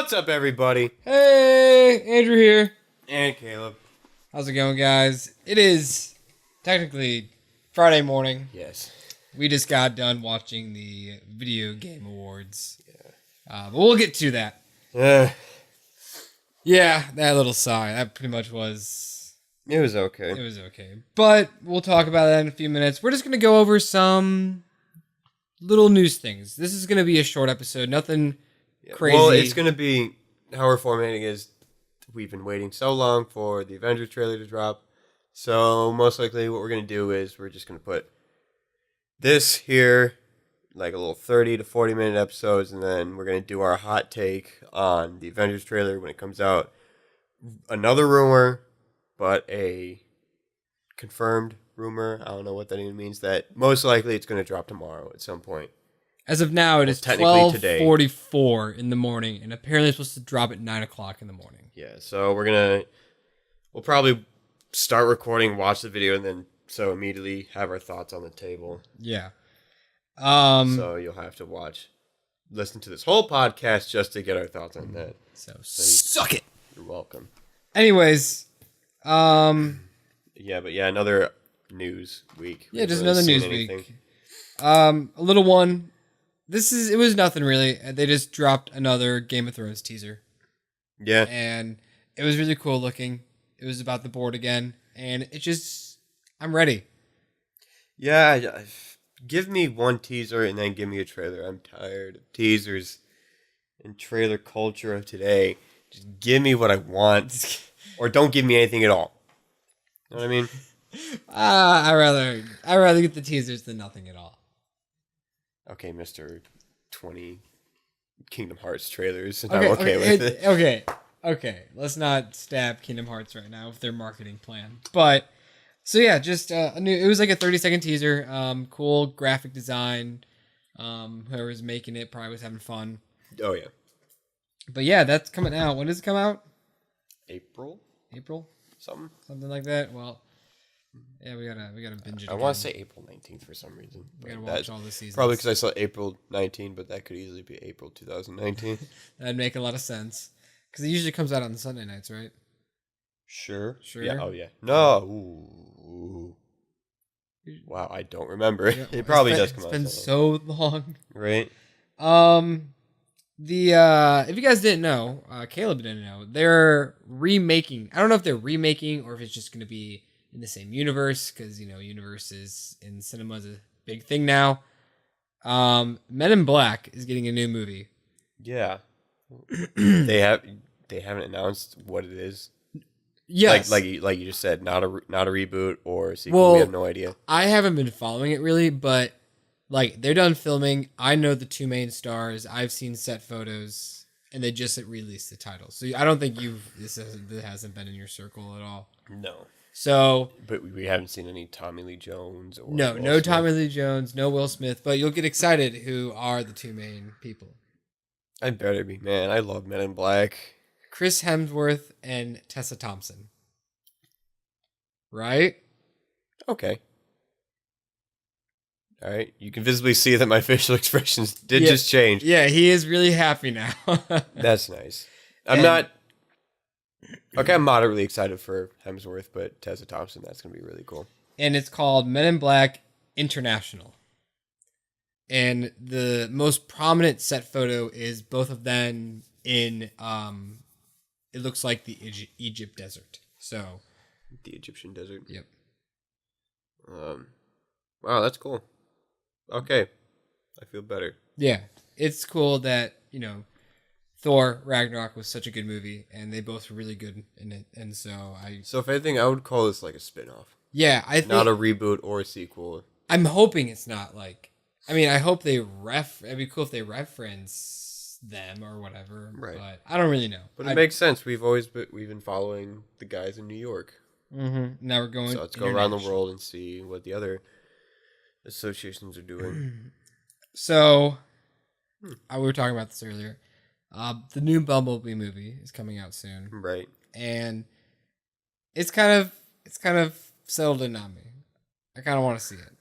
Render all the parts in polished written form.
What's up, everybody? Hey, Andrew here. And Caleb. How's it going, guys? It is technically Friday morning. Yes. We just got done watching the video game awards. Yeah. But we'll get to that. Yeah, that little sigh. That pretty much was... It was okay. It was okay. But we'll talk about that in a few minutes. We're just going to go over some little news things. This is going to be a short episode. Nothing crazy. Well, it's going to be... How we're formatting is... We've been waiting so long for the Avengers trailer to drop. So, most likely what we're going to do is we're just going to put this here, like a little 30 to 40 minute episodes, and then we're going to do our hot take on the Avengers trailer when it comes out. Another rumor, but a confirmed rumor. I don't know what that even means. That most likely it's going to drop tomorrow at some point. As of now, it is 12:44 in the morning, and apparently it's supposed to drop at 9 o'clock in the morning. Yeah, so we'll probably start recording, watch the video, and then immediately have our thoughts on the table. Yeah. So you'll have to listen to this whole podcast just to get our thoughts on that. So suck it. You're welcome. Anyways, another news week. Yeah, just another news week. A little one. It was nothing really. They just dropped another Game of Thrones teaser. Yeah. And it was really cool looking. It was about the board again. And I'm ready. Yeah, give me one teaser and then give me a trailer. I'm tired of teasers and trailer culture of today. Just give me what I want. Or don't give me anything at all. You know what I mean? I'd rather get the teasers than nothing at all. Okay, Mr. 20 Kingdom Hearts trailers. Okay, I'm okay with it. Okay. Let's not stab Kingdom Hearts right now with their marketing plan. But, so yeah, just it was like a 30-second teaser. Cool graphic design. Whoever's making it probably was having fun. Oh, yeah. But yeah, that's coming out. When does it come out? April? Something like that. Well, yeah, we gotta binge it. I want to say April 19th for some reason. We gotta watch all the seasons. Probably because I saw April 19, but that could easily be April 2019. That'd make a lot of sense. Because it usually comes out on Sunday nights, right? Sure. Yeah. Oh, yeah. No. Ooh. Wow, I don't remember. Yeah, it probably does come out. It's been so long. Right. If you guys didn't know, Caleb didn't know, they're remaking. I don't know if they're remaking or if it's just going to be in the same universe, because universes in cinema is a big thing now. Men in Black is getting a new movie. Yeah. They haven't announced what it is. Yes. Like you just said, not a reboot or a sequel. Well, we have no idea. I haven't been following it really, but they're done filming. I know the two main stars. I've seen set photos, and they just released the title. So I don't think this hasn't been in your circle at all. No. So, but we haven't seen any Tommy Lee Jones or no Tommy Lee Jones, no Will Smith, but you'll get excited who are the two main people. I better be, man. I love Men in Black. Chris Hemsworth and Tessa Thompson. Right? Okay. All right. You can visibly see that my facial expressions just change. Yeah, he is really happy now. That's nice. I'm moderately excited for Hemsworth, but Tessa Thompson, that's going to be really cool. And it's called Men in Black International. And the most prominent set photo is both of them in, it looks like the Egypt desert. So. The Egyptian desert? Yep. Wow, that's cool. Okay. I feel better. Yeah. It's cool that, Thor Ragnarok was such a good movie, and they both were really good in it. And so if anything, I would call this like a spin-off. Yeah, I think. Not a reboot or a sequel. I'm hoping it's not like. I hope they it'd be cool if they reference them or whatever. Right. But I don't really know. But it makes sense. We've been following the guys in New York. Mm-hmm. Now we're going. So let's go around the world and see what the other associations are doing. So, we were talking about this earlier. The new Bumblebee movie is coming out soon, right? And it's kind of settled in on me. I kind of want to see it.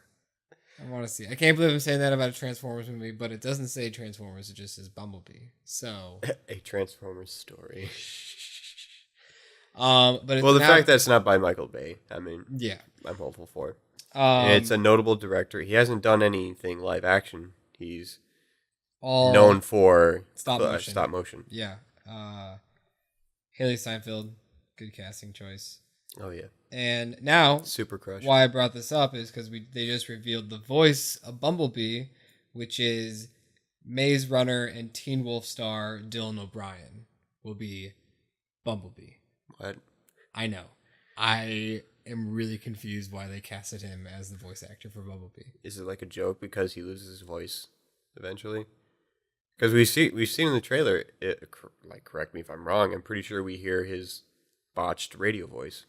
I want to see. I can't believe I'm saying that about a Transformers movie, but it doesn't say Transformers. It just says Bumblebee. So, A Transformers story. but it's Well, the now, fact that it's not by Michael Bay, I mean, yeah. I'm hopeful for. And Um, it's a notable director. He hasn't done anything live action. He's all known for stop motion. Stop motion. Yeah. Haley Steinfeld, good casting choice. Oh yeah, And now, Super Crush. why I brought this up is because they just revealed the voice of Bumblebee, which is Maze Runner and Teen Wolf star Dylan O'Brien will be Bumblebee. What? I know. I am really confused why they casted him as the voice actor for Bumblebee. Is it like a joke because he loses his voice eventually? Because we've seen in the trailer. Like, correct me if I'm wrong. I'm pretty sure we hear his botched radio voice,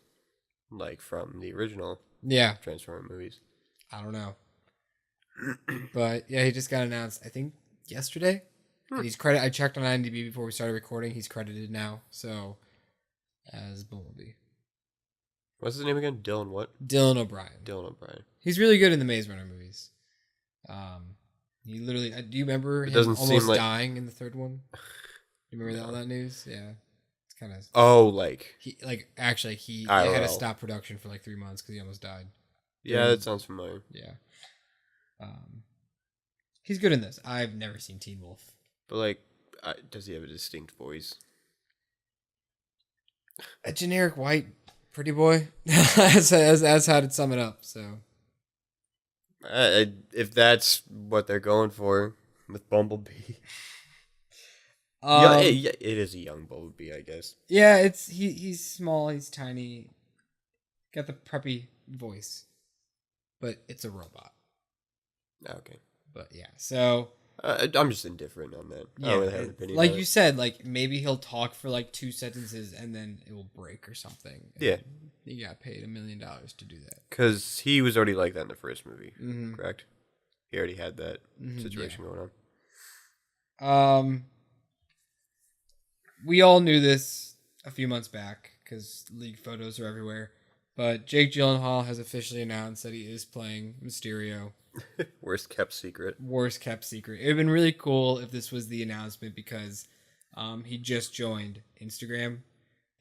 like from the original Yeah, Transformers movies. I don't know. But yeah, he just got announced, I think, yesterday. And he's credited. I checked on IMDb before we started recording. He's credited now, so as Bumblebee. What's his name again? Dylan what? Dylan O'Brien. Dylan O'Brien. He's really good in the Maze Runner movies. He literally. Do you remember him doesn't seem almost like- dying in the third one? You remember all that news? Yeah, it's kind of. Oh, like He actually they IRL. had to stop production for like 3 months because he almost died. yeah, that sounds familiar. Yeah. He's good in this. I've never seen Teen Wolf. But like, does he have a distinct voice? A generic white pretty boy. That's how to sum it up. So. If that's what they're going for with Bumblebee, Um, it is a young Bumblebee, I guess. Yeah, he's small, he's tiny, got the preppy voice, but it's a robot. Okay, But yeah, so I'm just indifferent on that. I yeah, don't really have an opinion. like on you it. said, like maybe he'll talk for like 2 sentences and then it will break or something. And Yeah. he got paid $1 million to do that. Because he was already like that in the first movie, Mhm. correct? He already had that Mhm, situation going on. We all knew this a few months back because leaked photos are everywhere. But Jake Gyllenhaal has officially announced that he is playing Mysterio. Worst kept secret. Worst kept secret. It would have been really cool if this was the announcement because he just joined Instagram.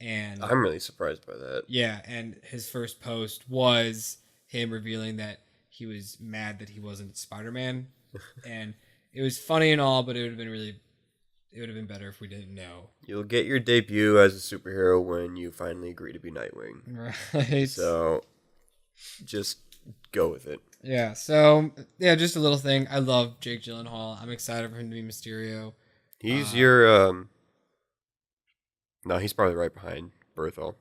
And I'm really surprised by that. yeah, and his first post was him revealing that he was mad that he wasn't Spider-Man. And it was funny and all, but it would have been better if we didn't know. You'll get your debut as a superhero when you finally agree to be Nightwing. Right. So, just go with it. Yeah, so yeah, just a little thing. I love Jake Gyllenhaal. I'm excited for him to be Mysterio. He's your no, he's probably right behind Berthel.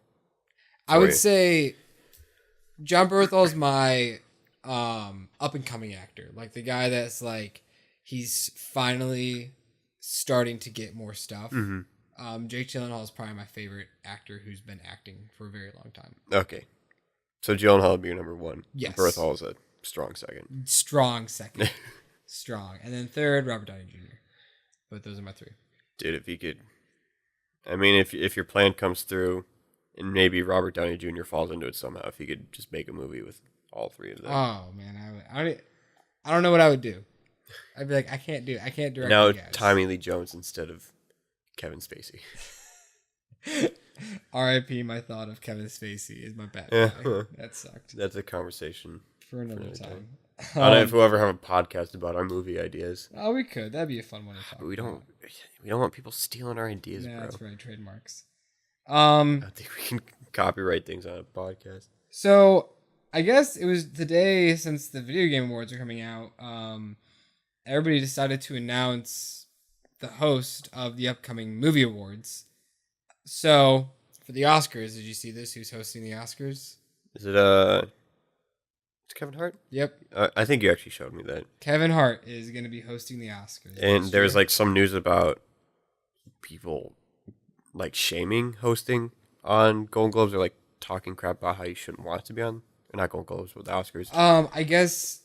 I would say John Berthol's my up and coming actor. Like the guy that's like he's finally starting to get more stuff. Mm-hmm. Jake Gyllenhaal is probably my favorite actor who's been acting for a very long time. Okay. So Gyllenhaal would be your number one. Yes. Berthel is a strong second. Strong second. Strong. And then third, Robert Downey Jr. But those are my 3. Dude, if you could, I mean, if your plan comes through, and maybe Robert Downey Jr. falls into it somehow, if you could just make a movie with all 3 of them. Oh man, I don't know what I would do. I'd be like, I can't direct Now you guys. Tommy Lee Jones instead of Kevin Spacey. R.I.P. My thought of Kevin Spacey is my bad Yeah. guy. That sucked. That's a conversation For another another time. I don't know if we'll ever have a podcast about our movie ideas. Oh, we could. That'd be a fun one to talk But we about. don't want people stealing our ideas, Yeah, bro. that's right. Trademarks. I think we can copyright things on a podcast. So I guess it was the day since the video game awards are coming out. Everybody decided to announce the host of the upcoming movie awards. So for the Oscars, did you see this? Who's hosting the Oscars? Is it it's Kevin Hart? Yep, I think you actually showed me that. Kevin Hart is going to be hosting the Oscars. And this there was year. like some news about people like shaming hosting on Golden Globes, or like talking crap about how you shouldn't want to be on, or not Golden Globes, but the Oscars. I guess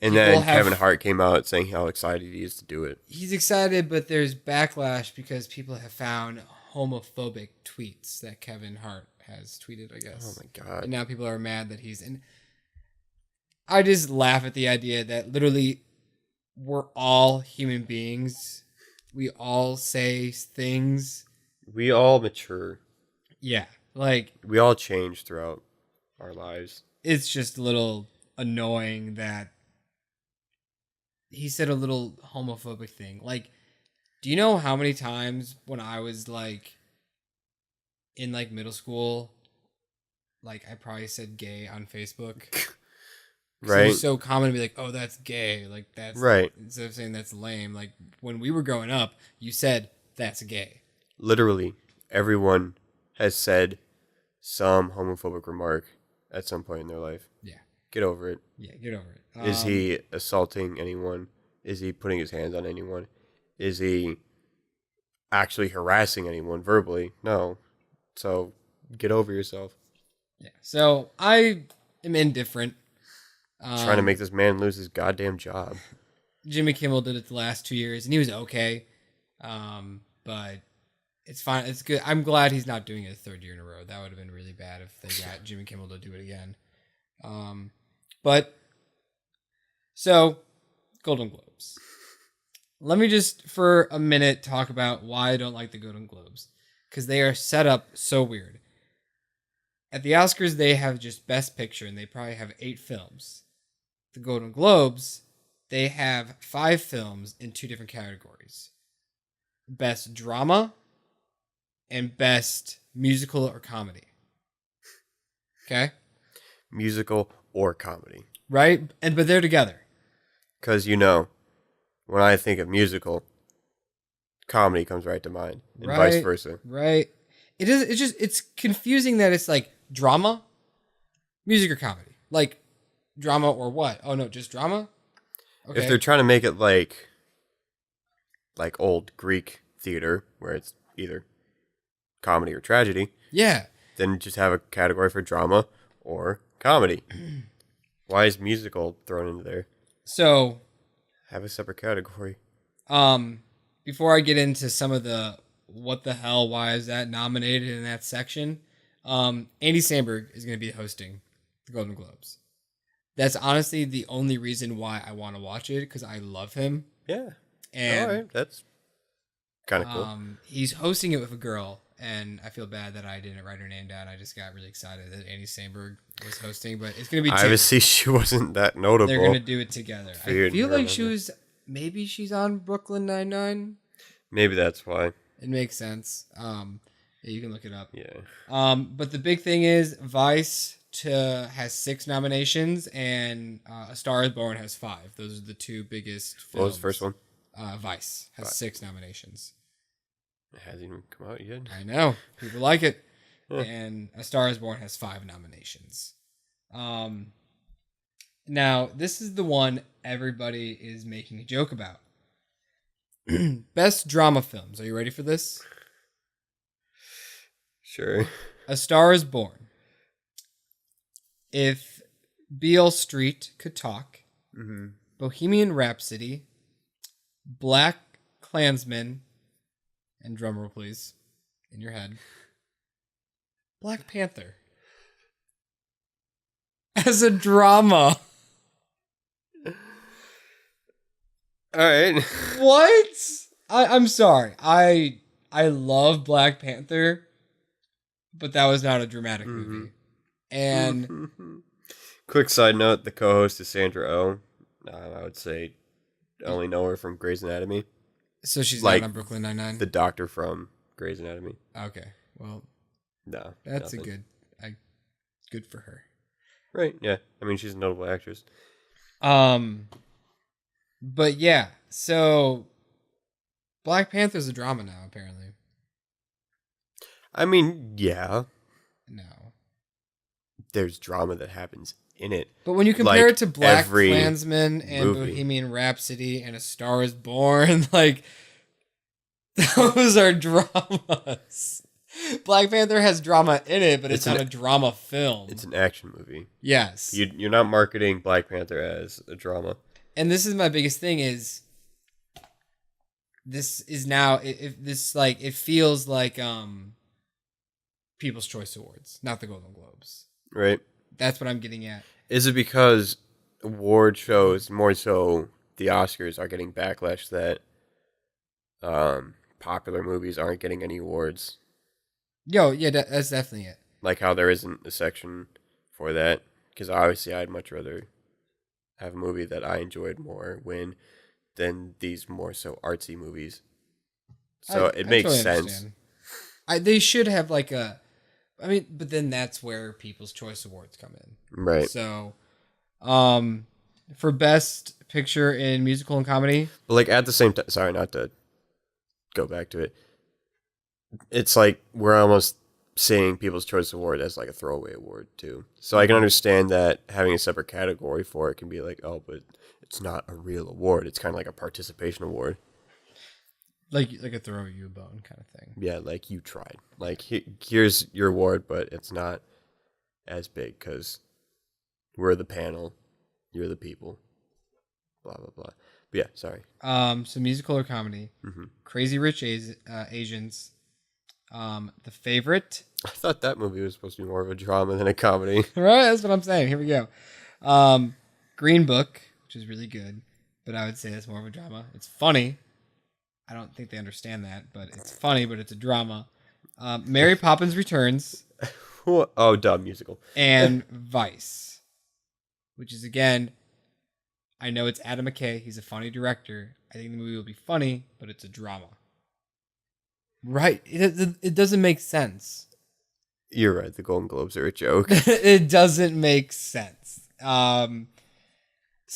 And people then have- Kevin Hart came out saying how excited he is to do it. he's excited, but there's backlash because people have found homophobic tweets that Kevin Hart has tweeted, I guess. Oh my god. And now people are mad that he's in. I just laugh at the idea that literally we're all human beings. We all say things. We all mature. Yeah, like We all change throughout our lives. it's just a little annoying that he said a little homophobic thing. Like, do you know how many times when I was like in like middle school, like I probably said gay on Facebook? 'Cause it Right? was so common to be like, "Oh, that's gay." Like that's Right. instead of saying that's lame. Like when we were growing up, you said that's gay. Literally, everyone has said some homophobic remark at some point in their life. Yeah, Get over it. yeah. Get over it. Is he assaulting anyone? Is he putting his hands on anyone? Is he actually harassing anyone verbally? No. So get over yourself. Yeah. So I am indifferent. Trying to make this man lose his goddamn job. Jimmy Kimmel did it the last 2 years, and he was okay. But it's fine. It's good. I'm glad he's not doing it a third year in a row. That would have been really bad if they got Jimmy Kimmel to do it again. But so Golden Globes. Let me just for a minute talk about why I don't like the Golden Globes, because they are set up so weird. At the Oscars, they have just Best Picture, and they probably have 8 films. The Golden Globes, they have 5 films in 2 different categories: Best Drama and Best Musical or Comedy. Okay, Musical or comedy. right? But they're together. Because, when I think of musical, comedy comes right to mind. And vice Right, versa. right. It is. It's confusing that it's like drama, music or comedy. Like drama or what? Oh no, just drama. Okay. If they're trying to make it like old Greek theater, where it's either comedy or tragedy, Yeah. then just have a category for drama or comedy. Why is musical thrown into there? So, Have a separate category. before I get into some of the what the hell, why is that nominated in that section? Andy Samberg is going to be hosting the Golden Globes. That's honestly the only reason why I want to watch it, because I love him. Yeah. And All right. That's kind of cool. he's hosting it with a girl, and I feel bad that I didn't write her name down. I just got really excited that Andy Samberg was hosting, but it's going to be two. Obviously, she wasn't that notable. They're going to do it together. I Figured feel her like she number. was, maybe she's on Brooklyn Nine-Nine. Maybe that's why. It makes sense. Yeah, you can look it up. Yeah. But the big thing is Vice has 6 nominations, and A Star Is Born has 5. Those are the 2 biggest films. What was the first one? Vice has 6 nominations. It hasn't even come out yet. I know. People like it. Huh. And A Star Is Born has 5 nominations. Now, this is the one everybody is making a joke about. Best drama films. Are you ready for this? Sure. A Star Is Born. If Beale Street Could Talk. Mm-hmm. Bohemian Rhapsody. Black Klansman. And drumroll, please, in your head. Black Panther. As a drama. All right. What? I'm sorry. I love Black Panther, but that was not a dramatic movie. And Quick side note: the co-host is Sandra Oh. I would say only know her from Grey's Anatomy. so she's Like, not on Brooklyn Nine-Nine? The doctor from Grey's Anatomy. Okay. Well, No, that's nothing. good for her. Right? Yeah. I mean, she's a notable actress. But yeah, so Black Panther's a drama now, apparently. I mean, yeah. No. There's drama that happens in it. But when you compare Like it to Black every Klansman and movie. Bohemian Rhapsody and A Star Is Born, like, those are dramas. Black Panther has drama in it, but it's not a drama film. It's an action movie. Yes. You're not marketing Black Panther as a drama. And this is my biggest thing is this is now it feels like People's Choice Awards, not the Golden Globes. Right? That's what I'm getting at. Is it because award shows, more so the Oscars, are getting backlash that popular movies aren't getting any awards. Yo, yeah, that's definitely it. Like how there isn't a section for that. Because obviously I'd much rather have a movie that I enjoyed more win than these more so artsy movies. So it makes totally sense. understand. They should have like a. I mean, but then that's where People's Choice Awards come in. Right. So, for Best Picture in Musical and Comedy. But like at the same time, sorry, not to go back to it. It's like we're almost seeing People's Choice Award as like a throwaway award too. So I can understand that having a separate category for it can be like, oh, but it's not a real award. It's kind of like a participation award. Like a throw you a bone kind of thing. Yeah, like you tried. Like here's your award, but it's not as big because we're the panel, you're the people. Blah blah blah. But yeah, sorry. So musical or comedy? Mm-hmm. Crazy Rich Asians. The Favorite. I thought that movie was supposed to be more of a drama than a comedy. Right, that's what I'm saying. Here we go. Green Book, which is really good, but I would say that's more of a drama. It's funny. I don't think they understand that, but it's funny, but it's a drama. Mary Poppins Returns. Oh, dumb musical. And Vice, which is, again, I know it's Adam McKay. He's a funny director. I think the movie will be funny, but it's a drama. Right. It doesn't make sense. You're right. The Golden Globes are a joke. It doesn't make sense. Some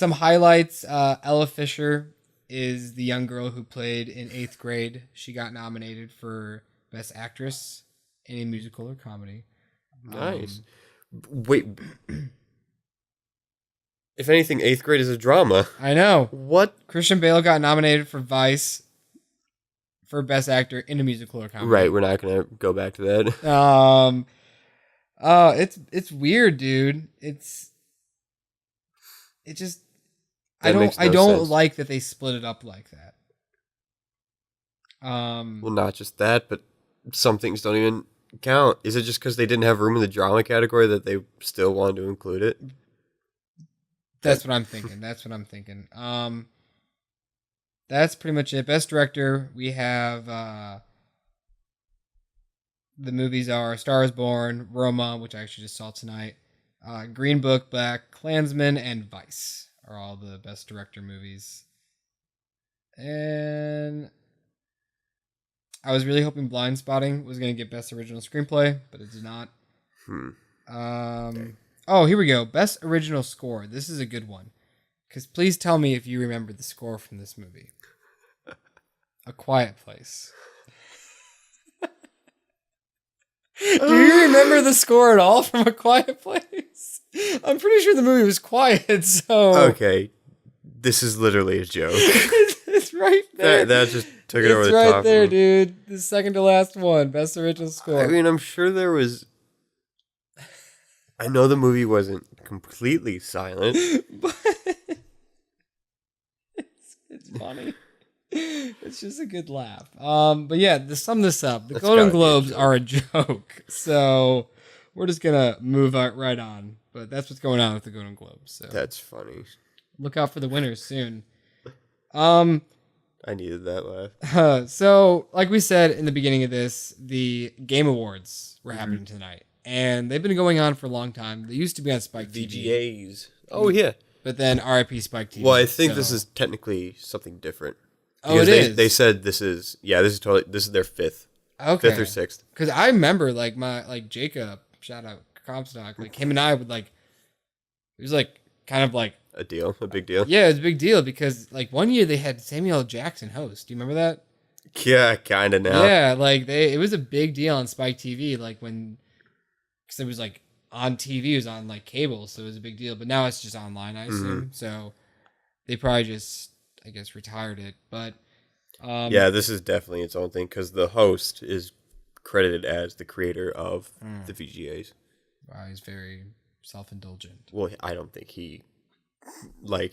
highlights. Ella Fisher is the young girl who played in 8th grade. She got nominated for Best Actress in a musical or comedy. Nice. Wait. If anything, 8th grade is a drama. I know. What? Christian Bale got nominated for Vice for Best Actor in a musical or comedy. Right, we're not gonna go back to that. It's weird, dude. It just That makes no I don't sense. like that they split it up like that. Well, not just that, but some things don't even count. Is it just because they didn't have room in the drama category that they still wanted to include it? That's what I'm thinking. That's pretty much it. Best Director, we have the movies are Star is Born, Roma, which I actually just saw tonight, Green Book, Black Klansman, and Vice are all the Best Director movies. And I was really hoping Blind Spotting was going to get Best Original Screenplay, but it did not. Okay. Oh, here we go. Best Original Score. This is a good one. Because please tell me if you remember the score from this movie. A Quiet Place. Do you remember the score at all from A Quiet Place? I'm pretty sure the movie was quiet, so... Okay. This is literally a joke. It's right there. That just took it over the It's right top. there, dude. The second to last one. Best Original Score. I mean, I'm sure there was... I know the movie wasn't completely silent. But it's funny. It's just a good laugh. But yeah, to sum this up, the That's Golden gotta be a Globes joke. are a joke. So we're just gonna move right on. But that's what's going on with the Golden Globes. So That's funny. look out for the winners soon. I needed that laugh. So like we said in the beginning of this, the Game Awards were happening tonight. And they've been going on for a long time. They used to be on Spike TV. VGAs. Oh, yeah. But then RIP Spike TV. Well, I think so- this is technically something different. Oh, it Because is. They said this is this is their fifth Okay. or sixth. Because I remember like Jacob, shout out Comstock, like him and I would like, it was like kind of like, A big deal. yeah, it was a big deal because like one year they had Samuel L. Jackson host. Do you remember that? Yeah, kind of now. Yeah, like it was a big deal on Spike TV, like when, because it was like on TV, it was on like cable, so it was a big deal. But now it's just online, I assume. So they probably just, I guess, retired it. But Yeah, this is definitely its own thing because the host is credited as the creator of the VGAs. wow, he's very self-indulgent. Well, I don't think he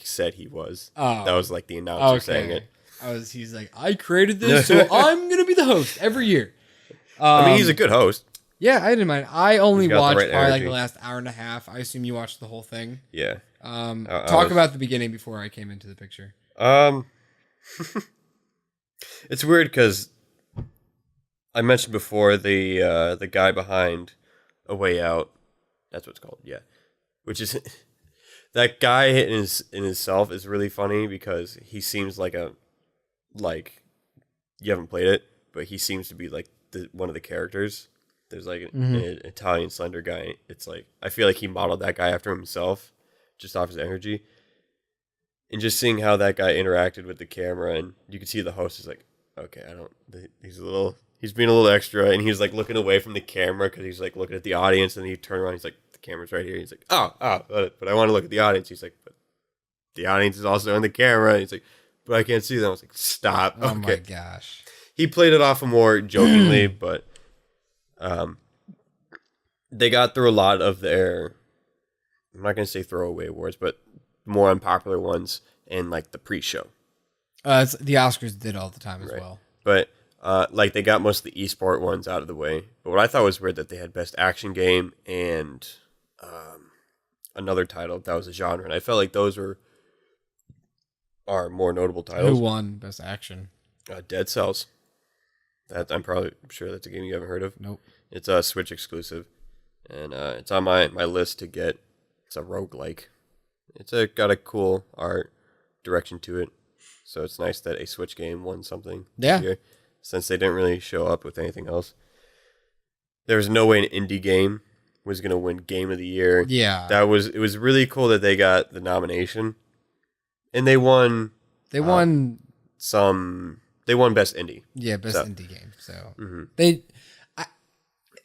said he was. Oh. That was like the announcer saying it. He's like, I created this, so I'm gonna be the host every year. I mean, he's a good host. Yeah, I didn't mind. I only He's got the watched right probably like energy. the last hour and a half. I assume you watched the whole thing. Yeah. I Talk was about the beginning before I came into the picture. um, it's weird because I mentioned before the guy behind A Way Out. That's what it's called. Yeah, which is that guy in himself is really funny because he seems like you haven't played it, but he seems to be like one of the characters. There's like Mm-hmm. an Italian slender guy. It's like I feel like he modeled that guy after himself, just off his energy, and just seeing how that guy interacted with the camera, and you can see the host is like, okay, I don't. He's being a little extra, and he's like looking away from the camera because he's like looking at the audience, and he turned around, he's like, the camera's right here. He's like, but I want to look at the audience. He's like, but the audience is also in the camera. And he's like, but I can't see them. I was like, stop. Oh my Okay. gosh. He played it off more jokingly, but they got through a lot of their, I'm not going to say throwaway awards, but more unpopular ones in like the pre-show. It's, the Oscars did all the time as Right. well. But like they got most of the esport ones out of the way. But what I thought was weird that they had best action game and another title that was a genre, and I felt like those are more notable Who titles. won Best Action? Dead Cells. That I'm probably sure that's a game you haven't heard of. Nope. It's a Switch exclusive, and it's on my list to get. It's a roguelike. It's got a cool art direction to it, so it's nice that a Switch game won something Yeah. this year, since they didn't really show up with anything else. There was no way an indie game was going to win Game of the Year. Yeah. It was really cool that they got the nomination, and they won. They won. They won Best Indie. Yeah, Best So- Indie Game. So Mhm.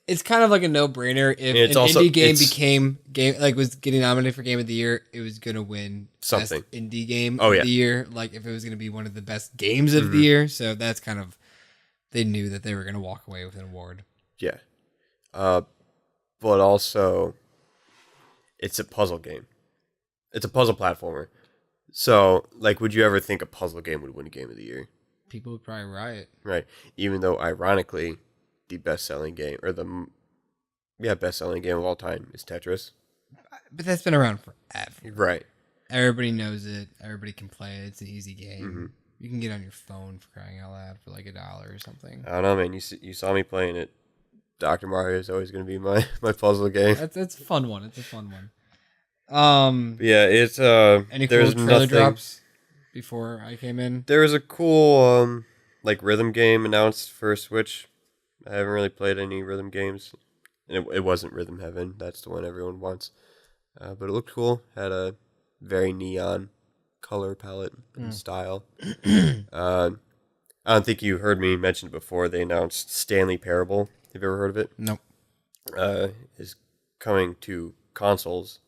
it's kind of like a no-brainer. If It's an also- indie game it's- became was getting nominated for Game of the Year, it was gonna win Something. Best Indie Game Oh, of yeah. the Year. Like if it was gonna be one of the best games of the Mhm. year. So that's kind of, they knew that they were gonna walk away with an award. Yeah. But also, it's a puzzle game. It's a puzzle platformer. So, like, would you ever think a puzzle game would win a Game of the Year? People would probably riot. Right. Even though, ironically, the best-selling game, or best-selling game of all time is Tetris. But that's been around forever. Right. Everybody knows it. Everybody can play it. It's an easy game. Mhm. You can get on your phone for crying out loud for like $1 or something. I don't know, man. You saw me playing it. Dr. Mario is always going to be my puzzle game. That's a fun one. It's a fun one. But yeah, it's Any cool there's trailer nothing. drops before I came in? There was a cool like rhythm game announced for Switch. I haven't really played any rhythm games, and it wasn't Rhythm Heaven. That's the one everyone wants. But it looked cool. Had a very neon color palette and style. I don't think you heard me mention it before. They announced Stanley Parable. Have you ever heard of it? Nope. Is coming to consoles.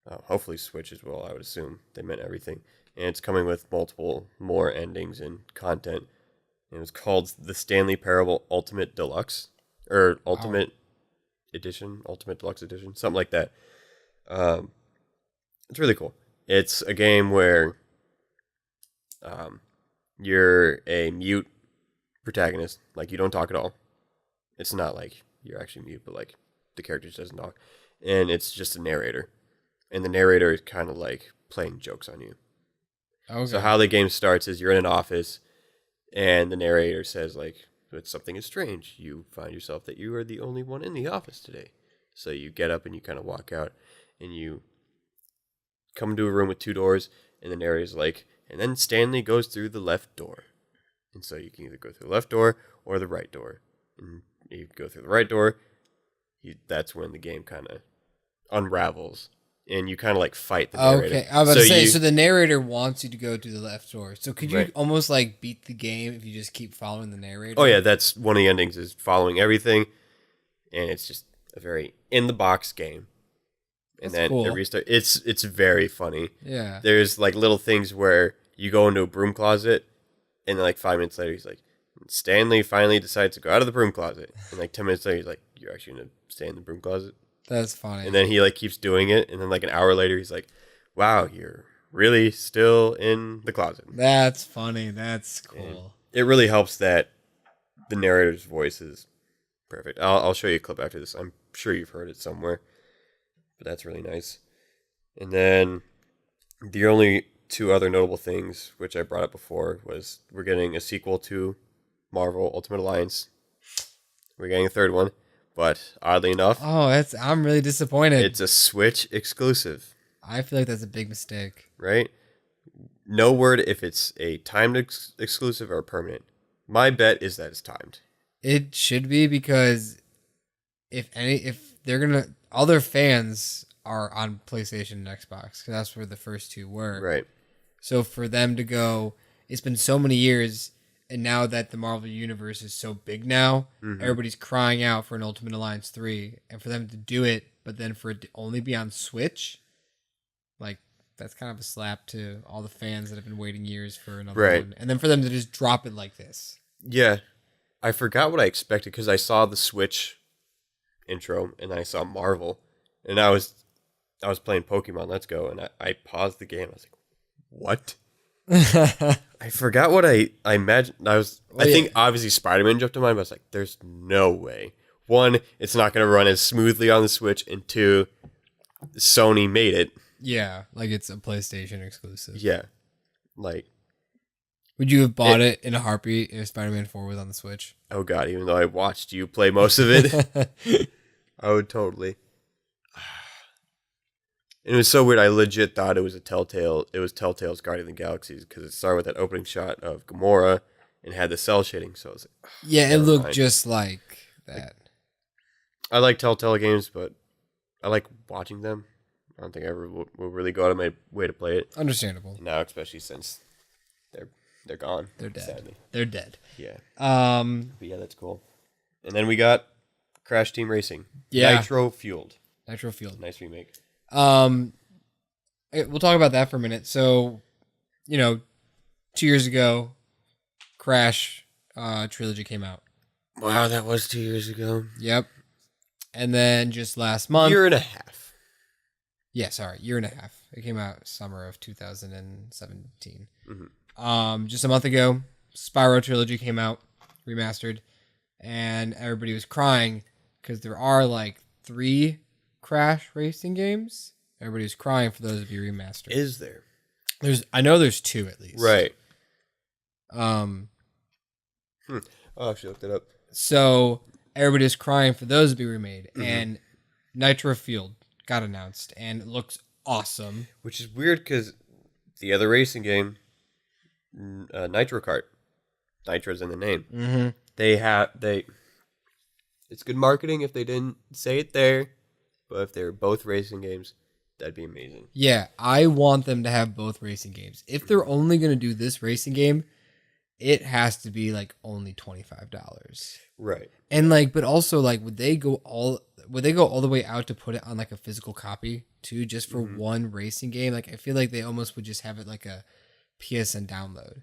Hopefully Switch as well, I would assume. They meant everything. And it's coming with multiple more endings and content. And it was called the Stanley Parable Ultimate Deluxe. Or Ultimate Edition. Ultimate Deluxe Edition. Something like that. It's really cool. It's a game where you're a mute protagonist. Like, you don't talk at all. It's not like you're actually mute, but like the character just doesn't talk. And it's just a narrator. And the narrator is kind of like playing jokes on you. Okay. So how the game starts is you're in an office and the narrator says like, but something is strange. You find yourself that you are the only one in the office today. So you get up and you kind of walk out and you come into a room with two doors and the narrator's like, and then Stanley goes through the left door. And so you can either go through the left door or the right door. And you go through the right door, that's when the game kind of unravels. And you kind of like fight the narrator. Okay, I was about to say, you- so the narrator wants you to go to the left door. So could you Right. almost like beat the game if you just keep following the narrator? Oh yeah, that's one of the endings is following everything, and it's just a very in the box game. And That's then cool. it restart. It's very funny. Yeah. There's like little things where you go into a broom closet, and then like 5 minutes later he's like, Stanley finally decides to go out of the broom closet, and like 10 minutes later he's like, you're actually gonna stay in the broom closet, That's funny. and then he like keeps doing it, and then like an hour later he's like, wow, you're really still in the closet. That's funny. That's cool. It really helps that the narrator's voice is perfect. I'll show you a clip after this. I'm sure you've heard it somewhere, but that's really nice. And then the only two other notable things, which I brought up before, was we're getting a sequel to Marvel Ultimate Alliance. We're getting a third one, but oddly enough, Oh, I'm really disappointed. it's a Switch exclusive, I feel like that's a big mistake. right? No word if it's a timed exclusive or permanent. My bet is that it's timed. It should be because if they're gonna, all their fans are on PlayStation and Xbox because that's where the first two were. Right. So for them to go, it's been so many years, and now that the Marvel Universe is so big now, everybody's crying out for an Ultimate Alliance 3, and for them to do it, but then for it to only be on Switch, like that's kind of a slap to all the fans that have been waiting years for another Right. one, and then for them to just drop it like this. Yeah. I forgot what I expected because I saw the Switch intro and I saw Marvel, and I was playing Pokemon Let's Go, and I paused the game. I was like, what? I forgot what I imagined. I think obviously Spider-Man jumped to mind, but I was like, there's no way. One, it's not going to run as smoothly on the Switch, and two, Sony made it. Yeah, like it's a PlayStation exclusive. Yeah. Like, Would you have bought it in a heartbeat if Spider-Man 4 was on the Switch? oh God, even though I watched you play most of it, I would totally. And it was so weird. I legit thought it was Telltale's Guardian of the Galaxies because it started with that opening shot of Gamora and had the cell shading. So I was like, Yeah, it never looked mind. just like that. I like Telltale games, but I like watching them. I don't think I ever will really go out of my way to play it Understandable. now, especially since they're gone. They're dead. Sadly. They're dead. Yeah, Um, but yeah, that's cool. And then we got Crash Team Racing. Yeah. Nitro Fueled. Nitro Field. Nice remake. We'll talk about that for a minute. So, 2 years ago, Crash trilogy came out. Wow, that was 2 years ago. Yep. And then just last month. Year and a half. Yeah, sorry, year and a half. It came out summer of 2017. Mm-hmm. Just a month ago, Spyro trilogy came out, remastered, and everybody was crying because there are like 3 Crash racing games. Everybody was crying for those to be remastered. Is there? I know there's 2 at least. Right. Um. Oh, actually looked it up. So everybody was crying for those to be remade, and Nitro Field got announced, and it looks awesome. Which is weird because the other racing game, Nitro Kart, Nitro's in the name. Mm-hmm. It's good marketing if they didn't say it there, but if they were both racing games, that'd be amazing. Yeah, I want them to have both racing games. If they're only going to do this racing game, it has to be like only $25. Right. And but also would they go all the way out to put it on like a physical copy too, just for one racing game? Like I feel like they almost would just have it like a PSN download.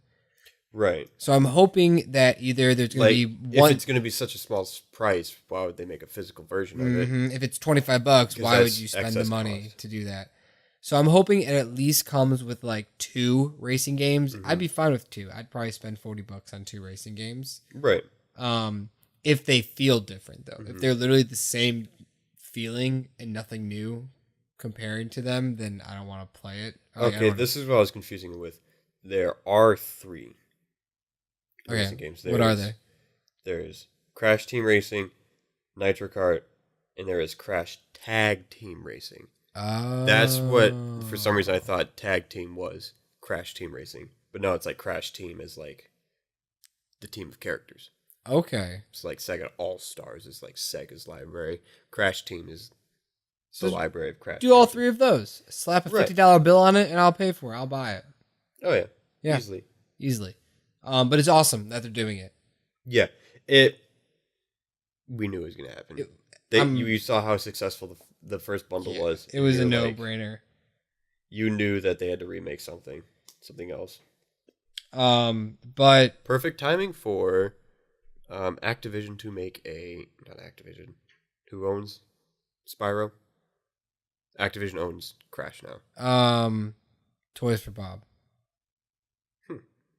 Right. So I'm hoping that either there's going to be one. If it's going to be such a small price, why would they make a physical version of it? If it's $25, why would that's you spend the excess money cost. to do that? So I'm hoping it at least comes with like 2 racing games. I'd be fine with 2. I'd probably spend $40 on 2 racing games. Right. If they feel different though, if they're literally the same feeling and nothing new comparing to them, then I don't want to play it. Okay, this is what I was confusing it with. There are 3 racing Okay, games. what are they? There is Crash Team Racing, Nitro Kart, and there is Crash Tag Team Racing. That's what, for some reason, I thought Tag Team was Crash Team Racing. But no, it's like Crash Team is like the team of characters. Okay. It's like Sega All-Stars is like Sega's library. Crash Team is So the library of Crash. do all characters. 3 of those. Slap a Right. $50 bill on it and I'll pay for it. I'll buy it. Oh, yeah. Yeah. Easily. But it's awesome that they're doing it. Yeah. We knew it was going to happen. You saw how successful the first bundle was. It was a You're like, no-brainer. You knew that they had to remake something else. But Perfect timing for Activision to make not Activision. Who owns Spyro? Activision owns Crash now. Toys for Bob. Hmm.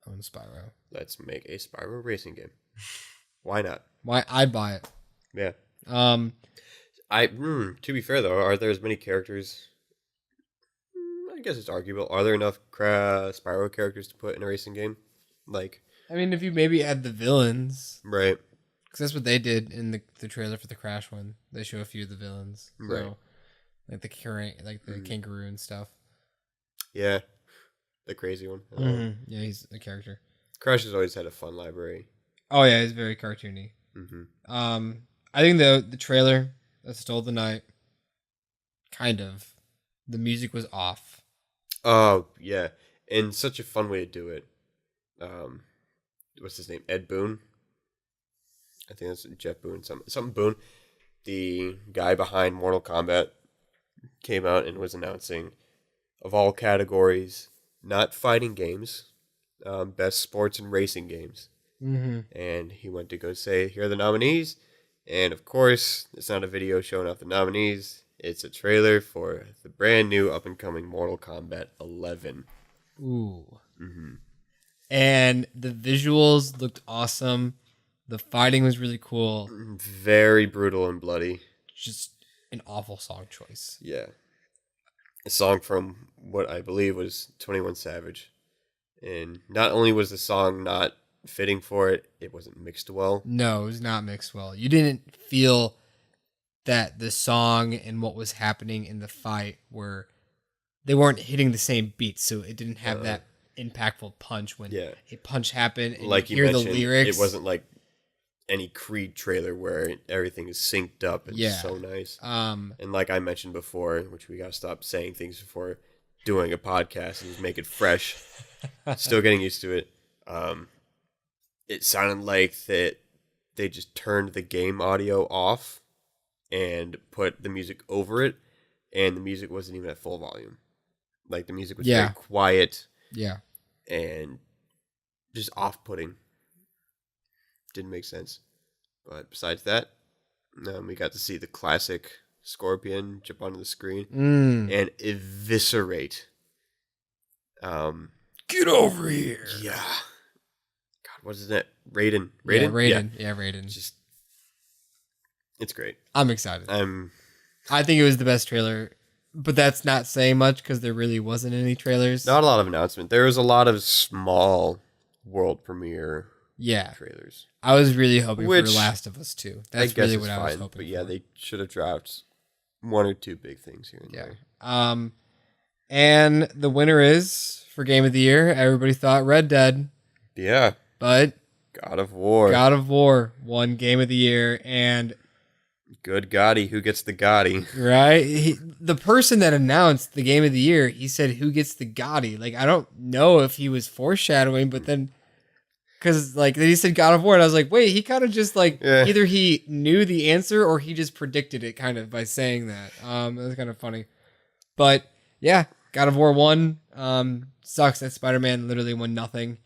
Owns Spyro. Let's make a Spyro racing game. Why not? Why I'd buy it. Yeah. To be fair though, are there as many characters I guess it's arguable. Are there enough Spyro characters to put in a racing game? Like, I mean, if you maybe add the villains, right, because that's what they did in the trailer for the Crash one. They show a few of the villains, so right. like the kangaroo and stuff. Yeah, the crazy one. Yeah, he's a character. Crash has always had a fun library. Oh yeah, he's very cartoony. Mm-hmm. I think the trailer that stole the night, kind of, the music was off. Oh yeah, and such a fun way to do it. What's his name? Ed Boon. I think that's Jeff Boone. Something Boone. The guy behind Mortal Kombat came out and was announcing, of all categories, not fighting games, best sports and racing games. Mm-hmm. And he went to go say, here are the nominees. And of course, it's not a video showing off the nominees. It's a trailer for the brand new up and coming Mortal Kombat 11. Ooh. Mm-hmm. And the visuals looked awesome. The fighting was really cool. Very brutal and bloody. Just an awful song choice. Yeah. A song from what I believe was 21 Savage. And not only was the song not fitting for it, it wasn't mixed well. No, it was not mixed well. You didn't feel that the song and what was happening in the fight they weren't hitting the same beats, so it didn't have that impactful punch when a punch happened and like you hear mentioned, the lyrics. It wasn't like any Creed trailer where everything is synced up. It's so nice. And like I mentioned before, which we gotta stop saying things before doing a podcast and just make it fresh. Still getting used to it. It sounded like that they just turned the game audio off and put the music over it, and the music wasn't even at full volume. Like the music was very quiet. Yeah. And just off-putting. Didn't make sense. But besides that, we got to see the classic Scorpion jump onto the screen and eviscerate. Get over here. Yeah. God, what is that? Raiden. Yeah, Raiden. Yeah, Raiden. Just, it's great. I'm excited. I think it was the best trailer, but that's not saying much because there really wasn't any trailers. Not a lot of announcement. There was a lot of small world premiere trailers. I was really hoping for The Last of Us 2. That's really what I was hoping but yeah, for. they should have dropped one or two big things here and there. And the winner is, for Game of the Year, everybody thought Red Dead. Yeah. But God of War. God of War won Game of the Year, and good Gotti. Who gets the Gotti? Right? The person that announced the Game of the Year, he said, who gets the Gotti? Like, I don't know if he was foreshadowing, but then, because, like, he said God of War, and I was like, wait, he kind of just, like, either he knew the answer or he just predicted it, kind of, by saying that. That was kind of funny. But, yeah, God of War won. Sucks that Spider-Man literally won nothing,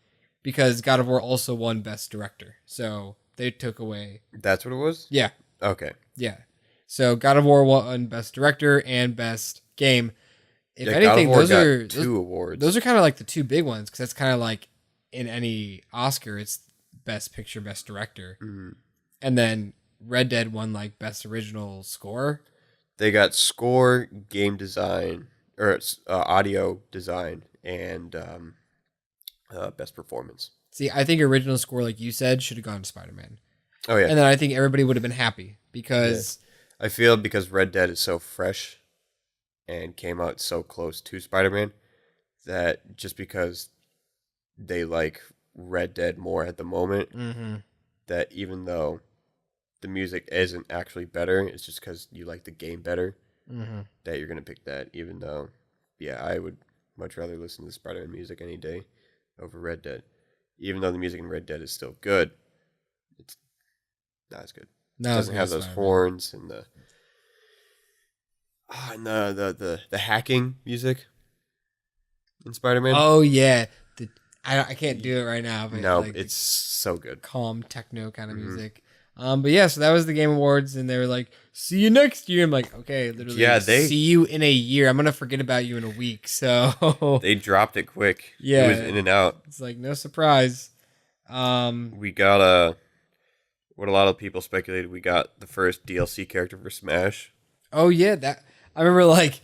because God of War also won Best Director. So, they took away. That's what it was? Yeah. Okay. Yeah. So God of War won Best Director and Best Game. If anything, God of War those got are two awards. Those are kind of like the two big ones, because that's kind of like in any Oscar, it's Best Picture, Best Director, and then Red Dead won like Best Original Score. They got score, game design, or audio design, and best performance. See, I think original score, like you said, should have gone to Spider-Man. Oh yeah, and then I think everybody would have been happy because I feel because Red Dead is so fresh and came out so close to Spider-Man that just because they like Red Dead more at the moment, that even though the music isn't actually better, it's just because you like the game better, that you're gonna pick that. Even though, I would much rather listen to Spider-Man music any day over Red Dead. Even though the music in Red Dead is still good, it's not as good. No, it doesn't have those horns and the hacking music in Spider-Man. Oh yeah, I can't do it right now, but no, like it's so good. Calm techno kind of music. But yeah, so that was the Game Awards, and they were like, "See you next year." I'm like, "Okay, literally, see you in a year. I'm gonna forget about you in a week." So they dropped it quick. Yeah, it was in and out. It's like no surprise. We got what a lot of people speculated. We got the first DLC character for Smash. Oh yeah, that I remember. Like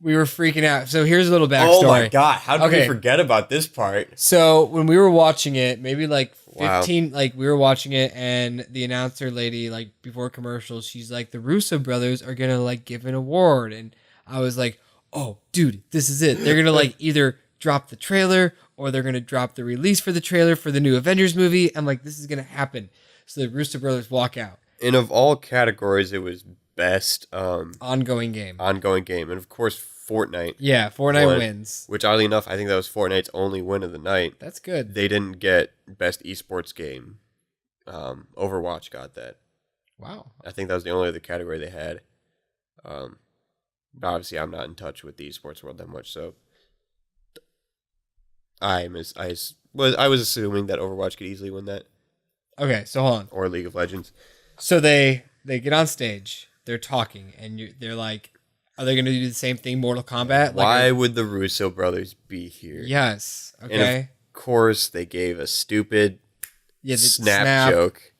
we were freaking out. So here's a little backstory. Oh my god, how did we Okay. forget about this part? So when we were watching it, maybe like Wow. 15, like we were watching it, and the announcer lady, like before commercials, she's like, the Russo brothers are gonna like give an award, and I was like, oh, dude, this is it. They're gonna like either drop the trailer or they're gonna drop the release for the trailer for the new Avengers movie. I'm like, this is gonna happen. So the Russo brothers walk out. And of all categories, it was best Ongoing game. ongoing game, and of course Fortnite. Yeah, Fortnite won, wins. Which oddly enough, I think that was Fortnite's only win of the night. That's good. They didn't get best esports game. Overwatch got that. Wow. I think that was the only other category they had. But obviously, I'm not in touch with the esports world that much, so I was assuming that Overwatch could easily win that, Okay, so hold on. or League of Legends. So they get on stage, they're talking, and they're like, are they going to do the same thing, Mortal Kombat? Why would the Russo brothers be here? Yes. And Okay. of course, they gave a stupid Yeah, the snap joke.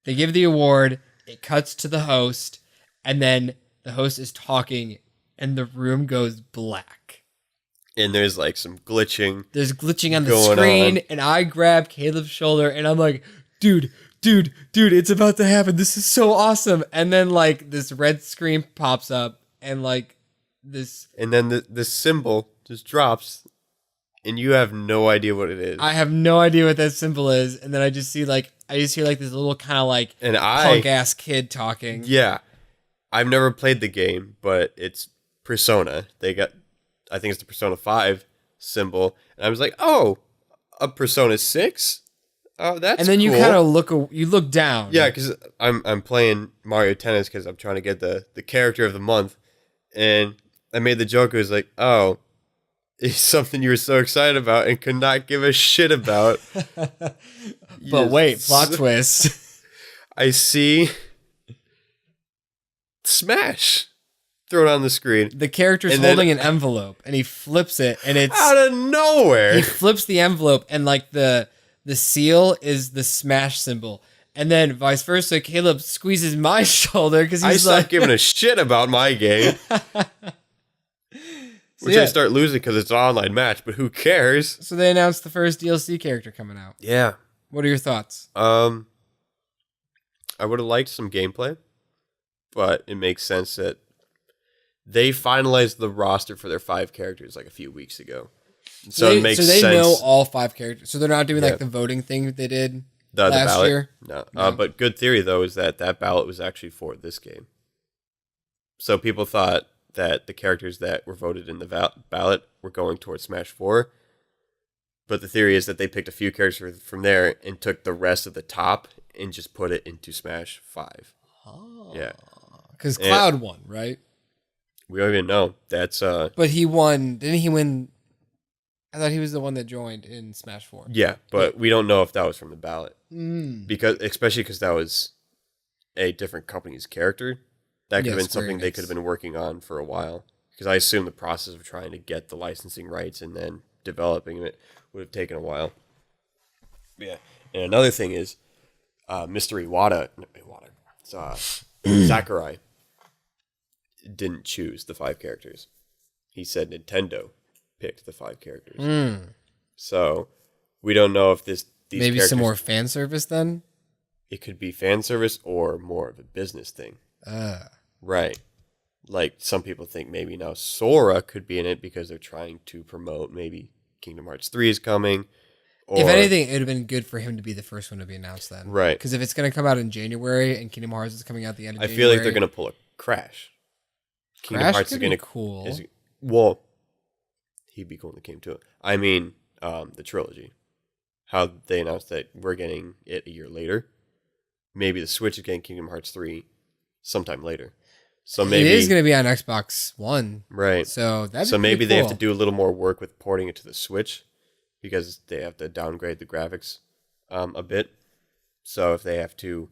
They give the award. It cuts to the host, and then the host is talking, and the room goes black. And there's like some glitching. There's glitching on the Going screen, on. and I grab Caleb's shoulder, and I'm like, dude, it's about to happen. This is so awesome. And then like this red screen pops up, and like this. And then the symbol just drops, and you have no idea what it is. I have no idea what that symbol is, and then I just hear like this little kind of like and punk ass kid talking. Yeah. I've never played the game, but it's Persona. I think it's the Persona 5 symbol. And I was like, oh, a Persona 6? Oh, that's And then you cool. kind of look down. Yeah, because I'm playing Mario Tennis because I'm trying to get the character of the month. And I made the joke, it was like, oh, it's something you were so excited about and could not give a shit about. But wait, plot twist. I see Smash thrown on the screen. The character's And then- holding an envelope, and he flips it, and it's Out of nowhere. he flips the envelope, and like the seal is the Smash symbol, and then vice versa. Caleb squeezes my shoulder because I he's stopped like, giving a shit about my game. Which yeah. I start losing because it's an online match, but who cares? So they announced the first DLC character coming out. Yeah. What are your thoughts? I would have liked some gameplay, but it makes sense that they finalized the roster for their 5 characters like a few weeks ago. So it makes they sense. know all 5 characters. So they're not doing Yeah. like the voting thing that they did the last ballot. year. No. No. But good theory, though, is that ballot was actually for this game. So people thought that the characters that were voted in the ballot were going towards Smash 4. But the theory is that they picked a few characters from there and took the rest of the top and just put it into Smash 5. Oh. Yeah. Because And- Cloud won, right? We don't even know. That's But he won. Didn't he win? I thought he was the one that joined in Smash 4. yeah, but we don't know if that was from the ballot Mm. especially because that was a different company's character. That could have Yeah, been something Square they could have been working on for a while. Because I assume the process of trying to get the licensing rights and then developing it would have taken a while. Yeah, and another thing is, Mr. Sakurai didn't choose the 5 characters. He said Nintendo picked the 5 characters. Mm. So we don't know if these Maybe characters, some more fan service then? it could be fan service or more of a business thing. Right. Like some people think maybe now Sora could be in it because they're trying to promote maybe Kingdom Hearts 3 is coming. Or, If anything, it would have been good for him to be the first one to be announced then. Right. Because if it's going to come out in January and Kingdom Hearts is coming out the end of I January. feel like they're going to pull a Crash. Crash could be cool. Well, he'd be cool when it came to it. I mean, the trilogy. How they announced that we're getting it a year later. Maybe the Switch is getting Kingdom Hearts 3 sometime later. So maybe it is going to be on Xbox One. right. So that'd So be maybe pretty they have cool. to do a little more work with porting it to the Switch because they have to downgrade the graphics a bit. So if they have to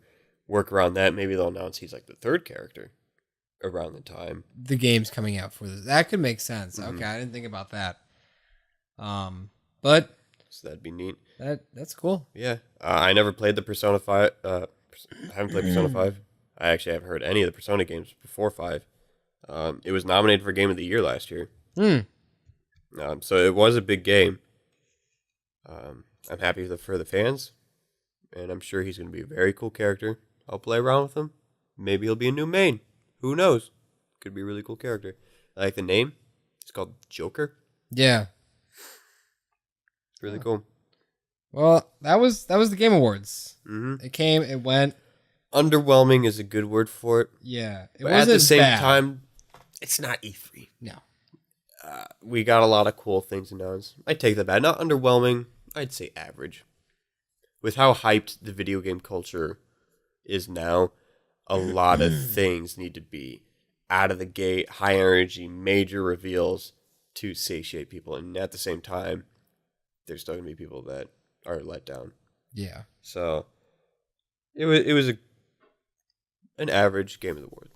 work around that, maybe they'll announce he's like the 3rd character around the time. the game's coming out for this. That could make sense. Mhm. Okay, I didn't think about that. But So that'd be neat. that's cool. Yeah. I never played the Persona 5. I haven't played Persona 5. I actually haven't heard any of the Persona games before 5. It was nominated for Game of the Year last year. Hmm. So it was a big game. I'm happy for the fans, and I'm sure he's going to be a very cool character. I'll play around with him. Maybe he'll be a new main. Who knows? Could be a really cool character. I like the name. It's called Joker. Yeah. It's really cool. Well, that was the Game Awards. Mm-hmm. It came, it went. Underwhelming is a good word for it. Yeah, it But wasn't at the same bad. time, it's not E3. No. We got a lot of cool things announced. I'd take that back. Not underwhelming. I'd say average. With how hyped the video game culture is now, a lot of things need to be out of the gate, high energy, major reveals to satiate people. And at the same time, there's still going to be people that are let down. Yeah. So it was an average Game of the Award.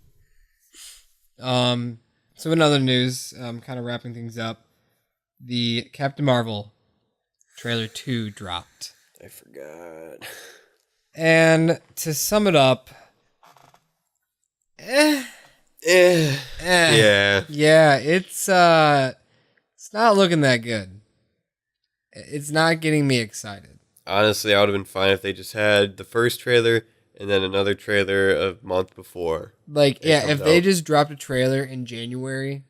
So in other news, kind of wrapping things up, the Captain Marvel trailer 2 dropped. I forgot. And to sum it up, Yeah. yeah, it's not looking that good. It's not getting me excited. Honestly, I would have been fine if they just had the first trailer and then another trailer a month before. Like, yeah, if they out. just dropped a trailer in January,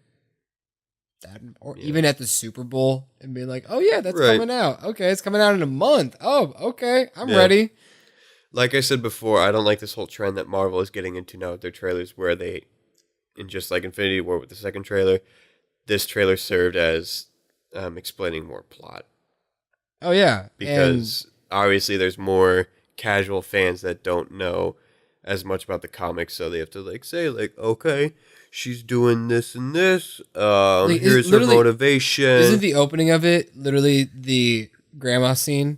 or even at the Super Bowl, and be like, oh yeah, that's Right. coming out. Okay, it's coming out in a month. Oh, okay, I'm Yeah. ready. Like I said before, I don't like this whole trend that Marvel is getting into now with their trailers where they, and just like Infinity War with the second trailer, this trailer served as explaining more plot. Oh yeah, Because obviously there's more casual fans that don't know as much about the comics, so they have to like say like, okay, she's doing this and this. Like, Here's her motivation. Isn't the opening of it literally the grandma scene?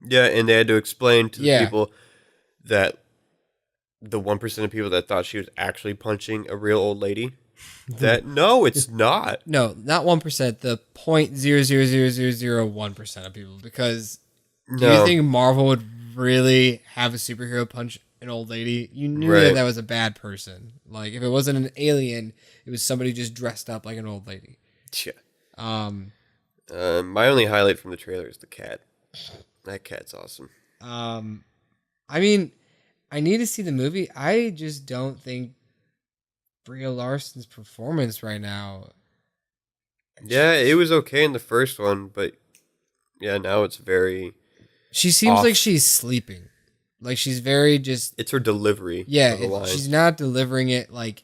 Yeah, and they had to explain to the Yeah. people that the 1% of people that thought she was actually punching a real old lady, that no, it's not. No, not 1%. The 0.00001% of people. Because do you No, think Marvel would really have a superhero punch an old lady? You knew Right. that was a bad person. Like if it wasn't an alien, it was somebody just dressed up like an old lady. yeah. Um, My only highlight from the trailer is the cat. That cat's awesome. I mean, I need to see the movie. I just don't think Brie Larson's performance right now. Yeah, it was okay in the first one, but yeah, now it's very. She seems Off. like she's sleeping. Like she's very just. It's her delivery. Yeah, of the lines. she's not delivering it like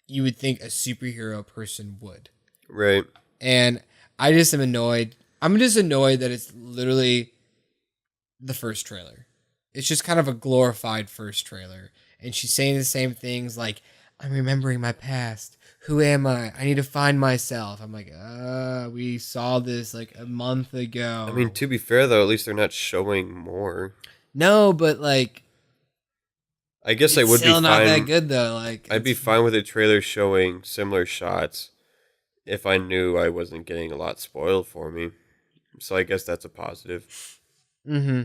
you would think a superhero person would. Right. And I just am annoyed. I'm just annoyed that it's literally the first trailer. It's just kind of a glorified first trailer. And she's saying the same things like, I'm remembering my past. Who am I? I need to find myself. I'm like, we saw this like a month ago. I mean, to be fair though, at least they're not showing more. no, but like, I guess I it's would be still not fine. that good though. Like, I'd be fine with a trailer showing similar shots if I knew I wasn't getting a lot spoiled for me. So I guess that's a positive. Mm-hmm.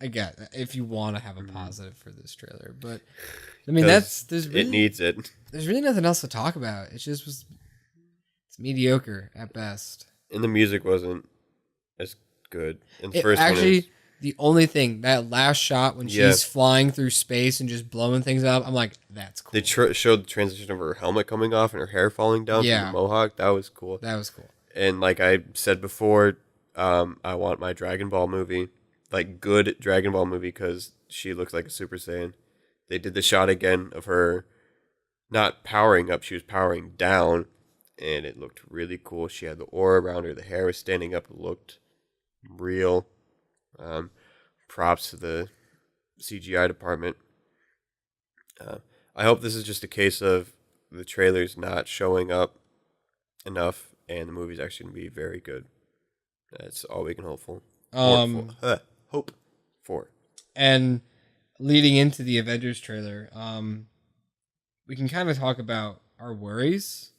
I get that, if you want to have a positive for this trailer, but I mean 'Cause there's it really, needs it. there's really nothing else to talk about. It's it's mediocre at best. And the music wasn't as good in the first Actually, one. the only thing, that last shot when Yeah. she's flying through space and just blowing things up, I'm like, that's cool. They showed the transition of her helmet coming off and her hair falling down Yeah. from the mohawk. That was cool. That was cool. And like I said before, I want my Dragon Ball movie, like good Dragon Ball movie, because she looks like a Super Saiyan. They did the shot again of her not powering up; she was powering down, and it looked really cool. She had the aura around her, the hair was standing up, it looked real. Props to the CGI department. I hope this is just a case of the trailers not showing up enough, and the movie's actually going to be very good. That's all we can hope for. Hope for. And leading into the Avengers trailer, we can kind of talk about our worries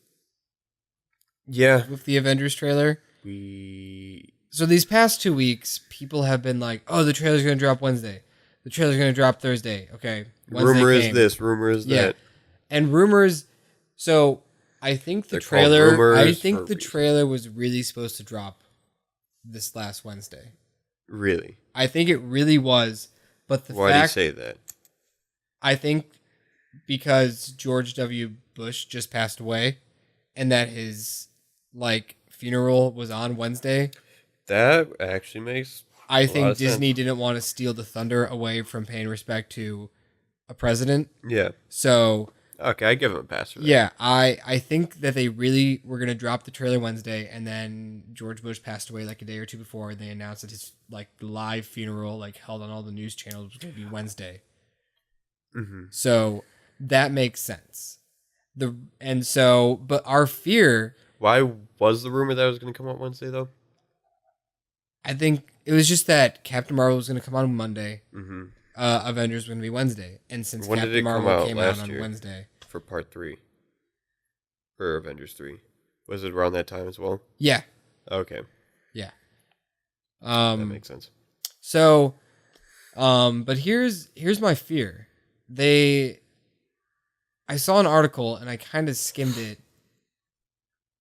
Yeah, with the Avengers trailer. we. So these past 2 weeks, people have been like, "Oh, the trailer's going to drop Wednesday. The trailer's going to drop Thursday." Okay, Wednesday Rumor is came. this, rumor is Yeah. that. And rumors. So I think the They're called trailer. rumors I for think a the reason. trailer was really supposed to drop this last Wednesday. Really? I think it really was, but the Why do you fact say that? I think because George W. Bush just passed away, and that his funeral was on Wednesday. That actually makes I a lot think of Disney sense. didn't want to steal the thunder away from paying respect to a president. Yeah. So Okay, I give him a pass for that. yeah, I think that they really were gonna drop the trailer Wednesday, and then George Bush passed away like a day or two before, and they announced that his live funeral, held on all the news channels, was gonna be Wednesday. Mm-hmm. So that makes sense. But our fear, Why was the rumor that it was going to come out Wednesday though? I think it was just that Captain Marvel was gonna come out on Monday. Mm-hmm. Avengers was gonna be Wednesday, and since When did Captain it come Marvel out came out last on year? Wednesday, For Part 3 or Avengers 3, was it around that time as well? yeah, Okay, yeah. that makes sense. So, but here's my fear. I saw an article and I kind of skimmed it.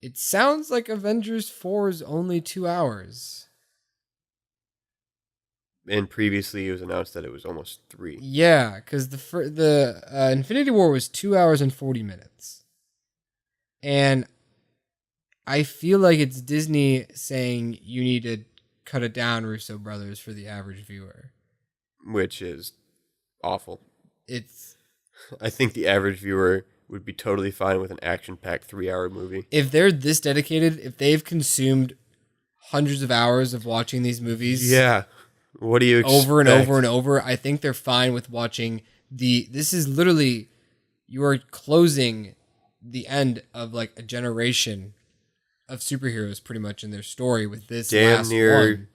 It sounds like Avengers 4 is only 2 hours. And previously, it was announced that it was almost 3. Yeah, because the Infinity War was 2 hours and 40 minutes, and I feel like it's Disney saying you need to cut it down, Russo brothers, for the average viewer. Which is awful. It's I think the average viewer would be totally fine with an action-packed 3-hour movie. if they're this dedicated, if they've consumed hundreds of hours of watching these movies, Yeah. What do you expect? over and over and over, I think they're fine with watching this is literally, you are closing the end of a generation of superheroes pretty much in their story with this Damn last near one.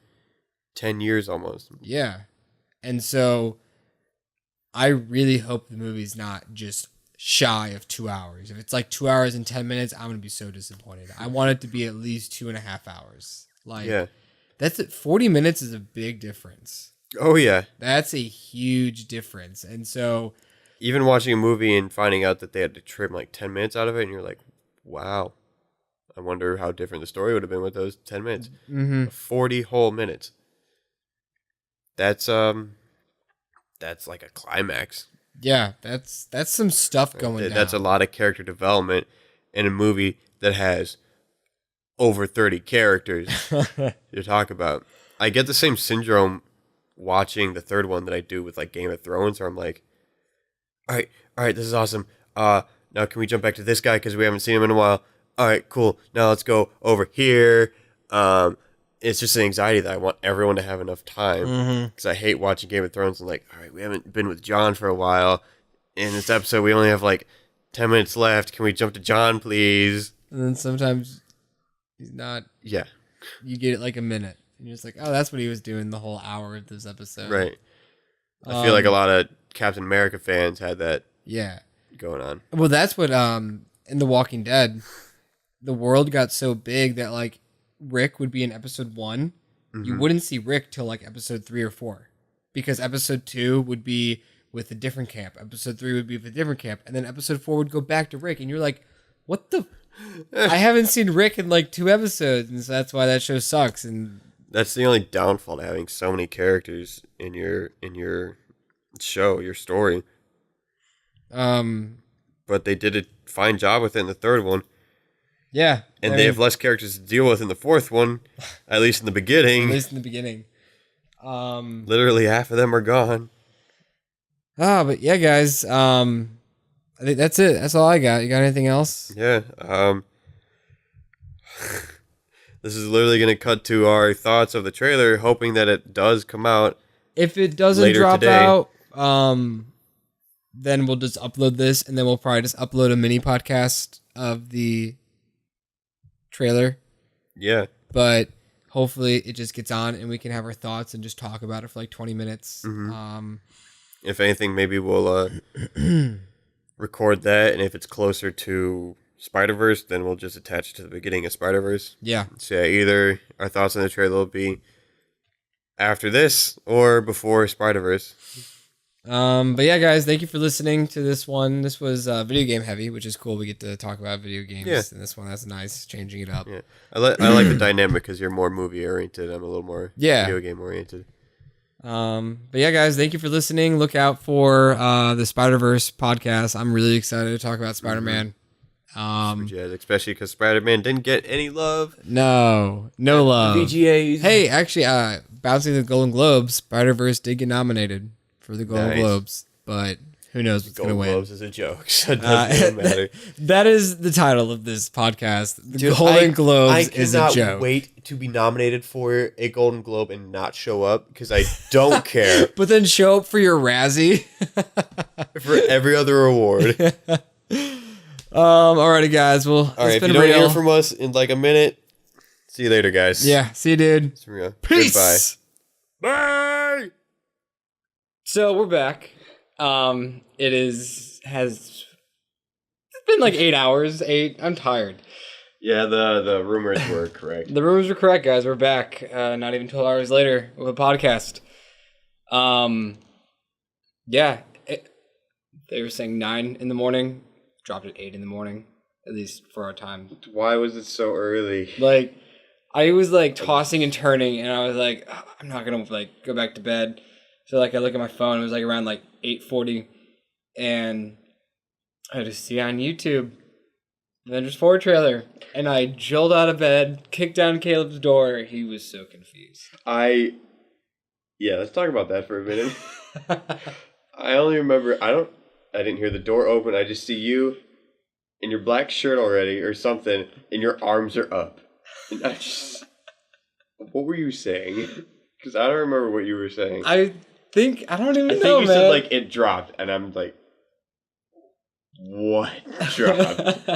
10 years almost. Yeah. And so I really hope the movie's not just shy of 2 hours. If it's 2 hours and 10 minutes, I'm going to be so disappointed. I want it to be at least 2.5 hours. Yeah. That's it. 40 minutes is a big difference. Oh, yeah. That's a huge difference. And so, Even watching a movie and finding out that they had to trim 10 minutes out of it, and you're like, wow. I wonder how different the story would have been with those 10 minutes. 40 whole minutes. That's like a climax. yeah, that's some stuff going down. That's a lot of character development in a movie that has over 30 characters to talk about. I get the same syndrome watching the third one that I do with Game of Thrones, where I'm like, all right, this is awesome. Now can we jump back to this guy because we haven't seen him in a while? All right, cool. Now let's go over here. It's just an anxiety that I want everyone to have enough time because I hate watching Game of Thrones and all right, we haven't been with John for a while. In this episode, we only have 10 minutes left. Can we jump to John, please? And then sometimes he's not. Yeah. You get it a minute. And you're just like, oh, that's what he was doing the whole hour of this episode. Right. I feel like a lot of Captain America fans had that Yeah. going on. Well, that's what in The Walking Dead, the world got so big that Rick would be in episode 1. You wouldn't see Rick till episode 3 or 4. Because episode 2 would be with a different camp. Episode 3 would be with a different camp. And then episode 4 would go back to Rick. And you're like, what the? I haven't seen Rick in 2 episodes. And so that's why that show sucks. And That's the only downfall to having so many characters in your show, your story. But they did a fine job with it in the third one. yeah. And they have less characters to deal with in the fourth one, at least in the beginning. At least in the beginning. Literally half of them are gone. But yeah, guys. I think that's it. That's all I got. You got anything else? Yeah. This is literally going to cut to our thoughts of the trailer, hoping that it does come out. If it doesn't Later drop today. out, then we'll just upload this, and then we'll probably just upload a mini podcast of the trailer. Yeah. But hopefully it just gets on, and we can have our thoughts and just talk about it for 20 minutes. If anything, maybe we'll record that, and if it's closer to Spider-Verse, then we'll just attach it to the beginning of Spider-Verse. Yeah. So yeah, either our thoughts on the trailer will be after this or before Spider-Verse. But yeah, guys, thank you for listening to this one. This was video game heavy, which is cool. We get to talk about video games Yeah. in this one. That's nice, changing it up. Yeah, I like the dynamic because you're more movie oriented. I'm a little more Yeah. video game oriented. But yeah, guys, thank you for listening. Look out for the Spider-Verse podcast. I'm really excited to talk about Spider-Man. Super jazz, especially because Spider-Man didn't get any love. No love. VGAs. Hey, actually, bouncing the Golden Globes, Spider-Verse did get nominated for the Golden Nice. Globes, but who knows what's Golden gonna win? Globes is a joke, so it doesn't really matter. That is the title of this podcast. The Dude, Golden I Globes is a cannot joke. wait to be nominated for a Golden Globe and not show up because I don't care But then show up for your Razzie. for every other award. Alrighty, guys. Well, All right, it's if been you don't real. hear from us in like a minute, see you later, guys. Yeah, see you, dude. It's real. Peace. Goodbye. Bye. So we're back. It's been like 8 hours. I'm tired. Yeah, the rumors were correct. The rumors were correct, guys. We're back. Not even 12 hours later with a podcast. Yeah. They were saying 9 in the morning. Dropped at 8 in the morning, at least for our time. Why was it so early? Like, I was like tossing and turning, and I was like, "Oh, I'm not gonna like go back to bed." So like, I look at my phone. It was like around like 8:40, and I just see on YouTube Avengers 4 trailer, and I jolt out of bed, kicked down Caleb's door. He was so confused. Yeah, let's talk about that for a minute. I only remember I didn't hear the door open. I just see you in your black shirt already or something, and your arms are up. And what were you saying? Because I don't remember what you were saying. I don't even know, think you man. said like it dropped, and I'm like, what dropped?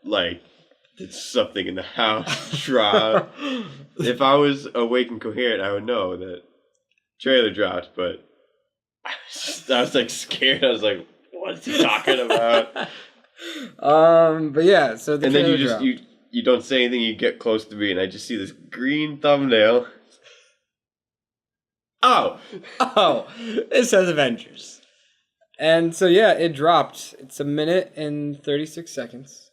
Like, did something in the house drop? If I was awake and coherent, I would know that trailer dropped, but I was like scared. I was like, what's he talking about? But yeah, so the And then trailer you just dropped. you don't say anything. You get close to me, and I just see this green thumbnail. Oh, It says Avengers. And so yeah, it dropped. It's 1 minute and 36 seconds.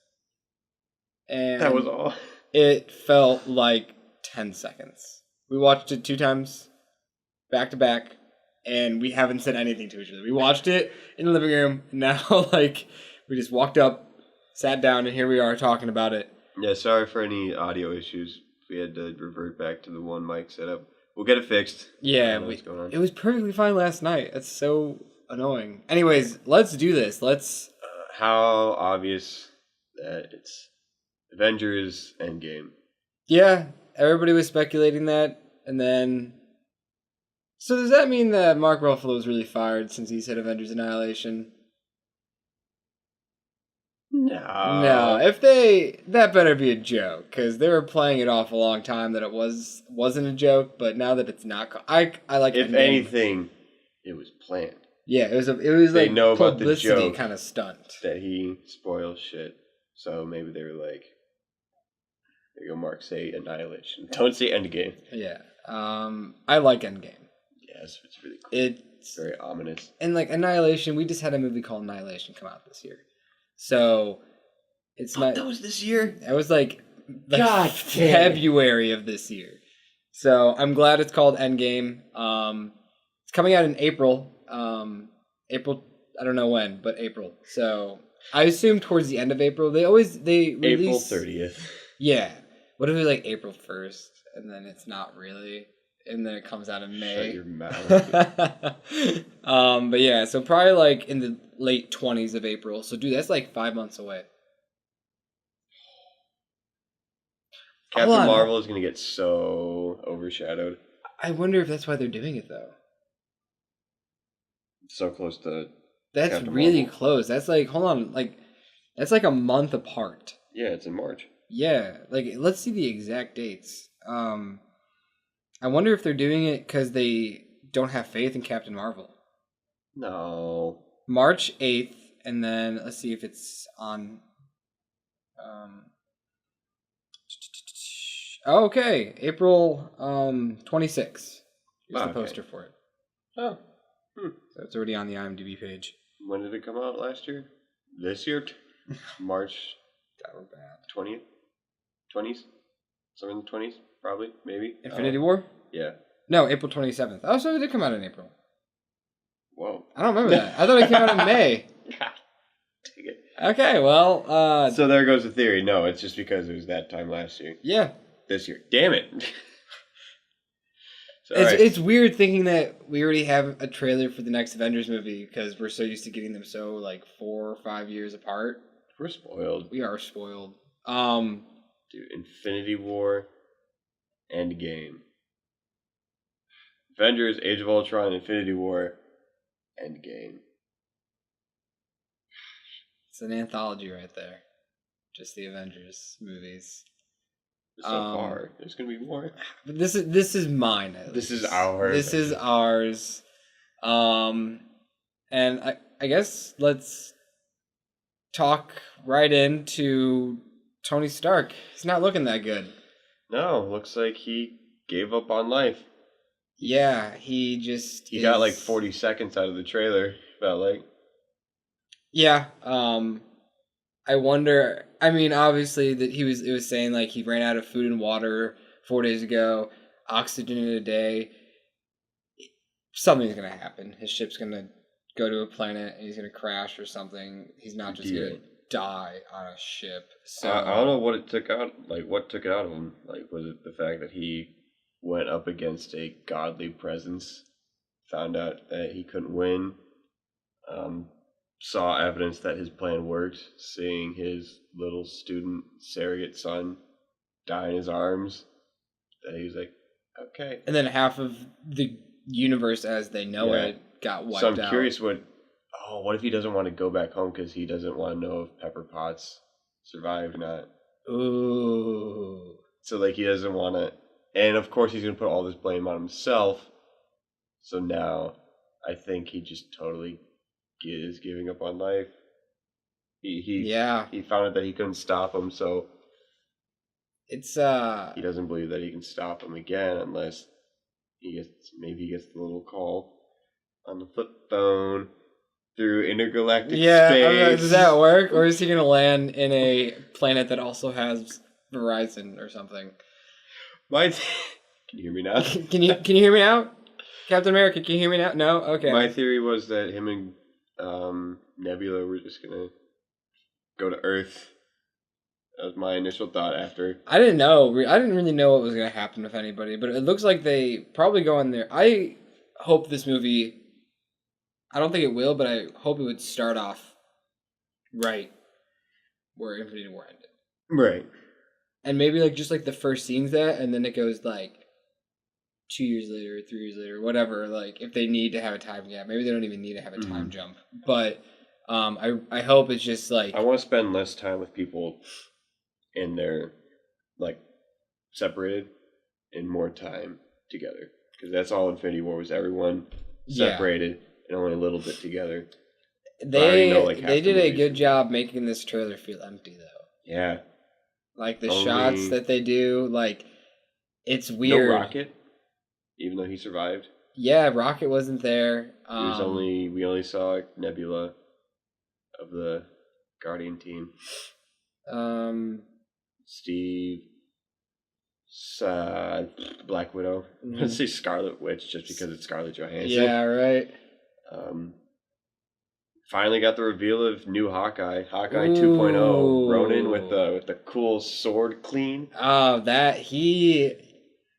And that was all. it felt like 10 seconds. We watched it 2 times, back to back, and we haven't said anything to each other. We watched it in the living room, and now like we just walked up, sat down, and here we are talking about it. Yeah, sorry for any audio issues. We had to revert back to the one mic setup. We'll get it fixed. I Yeah, don't know what's going on. it was perfectly fine last night. It's so annoying. Anyways, let's do this. Let's. How obvious that it's Avengers Endgame. Yeah, everybody was speculating that, and then. So does that mean that Mark Ruffalo was really fired since he said Avengers Annihilation? No, that better be a joke, because they were playing it off a long time that it wasn't a joke, but now that it's not, I like. If Endgame. anything, it was planned. Yeah, it was They like know about the publicity joke. kind of stunt. That he spoils shit. So maybe they were like, there you go, Mark, say Annihilation. Don't say Endgame. Yeah, I like Endgame. Yes, it's really cool. It's very ominous. And like Annihilation, we just had a movie called Annihilation come out this year, so it's not. That was this year? It was like God February of this year. So I'm glad it's called Endgame. It's coming out in April. April, I don't know when, but April. So I assume towards the end of April. They release April 30th. Yeah. What if it was like April 1st and then it's not really, and then it comes out in May? Shut your mouth. But yeah, so probably like in the late 20s of April. So dude, that's like 5 months away. Captain Marvel is going to get so overshadowed. I wonder if that's why they're doing it though. So close to That's Captain really Marvel. close. That's like, hold on, like that's like a month apart. Yeah, it's in March. Yeah, like let's see the exact dates. I wonder if they're doing it because they don't have faith in Captain Marvel. No. March 8th, and then let's see if it's on. Okay, April 26th. Here's the Okay. poster for it. Oh. So it's already on the IMDb page. When did it come out last year? This year? March That were bad. 20th? 20s? Somewhere in the 20s? Probably. Maybe. Infinity War? Yeah. No, April 27th. Oh, so it did come out in April. Whoa. I don't remember that. I thought it came out in May. God, take it. Okay, well, So there goes the theory. No, it's just because it was that time last year. yeah. This year. Damn it. So, It's weird thinking that we already have a trailer for the next Avengers movie because we're so used to getting them so like 4 or 5 years apart. we're spoiled. We are spoiled. Dude, Infinity War, Endgame. Avengers, Age of Ultron, Infinity War, Endgame. It's an anthology right there. Just the Avengers movies. So far, there's gonna be more. But this is mine. This is ours. This is ours. And I guess let's talk right into Tony Stark. He's not looking that good. No, looks like he gave up on life. Yeah, he got like 40 seconds out of the trailer, felt like. Yeah, I wonder. I mean, obviously that it was saying like he ran out of food and water 4 days ago, oxygen in a day. Something's gonna happen. His ship's gonna go to a planet and he's gonna crash or something. He's not just gonna die on a ship. So I don't know what it took out. Like, what took it out of him? Like, was it the fact that he went up against a godly presence, found out that he couldn't win, saw evidence that his plan worked, seeing his little student surrogate son die in his arms, that he was like, okay. And then half of the universe as they know it got wiped out. So I'm curious what if he doesn't want to go back home because he doesn't want to know if Pepper Potts survived or not. Ooh. So, like, he doesn't want to... And, of course, he's going to put all this blame on himself. So now, I think he just totally is giving up on life. He found out that he couldn't stop him, so... It's, he doesn't believe that he can stop him again unless maybe he gets the little call on the flip phone through intergalactic space. Does that work? Or is he going to land in a planet that also has Verizon or something? Can you hear me now? Can you hear me now? Captain America, can you hear me now? No? Okay. My theory was that him and Nebula were just going to go to Earth. That was my initial thought after. I didn't know. I didn't really know what was going to happen with anybody, but it looks like they probably go in there. I hope this movie... I don't think it will, but I hope it would start off right where Infinity War ended. Right. And maybe like just like the first scene's that, and then it goes like 2 years later, 3 years later, whatever. Like if they need to have a time gap, maybe they don't even need to have a time jump. But I hope it's just like I want to spend less time with people in their like separated and more time together, because that's all Infinity War was. Everyone separated. And only a little bit together. They did a good job making this trailer feel empty, though. Yeah. Like the shots that they do, like it's weird. No Rocket, even though he survived. Yeah, Rocket wasn't there. We only saw Nebula of the Guardian team. Steve, Black Widow. Let's say Scarlet Witch, just because it's Scarlett Johansson. Yeah, right. Finally got the reveal of new Hawkeye 2.0, Ronin with the cool sword clean. Oh, that he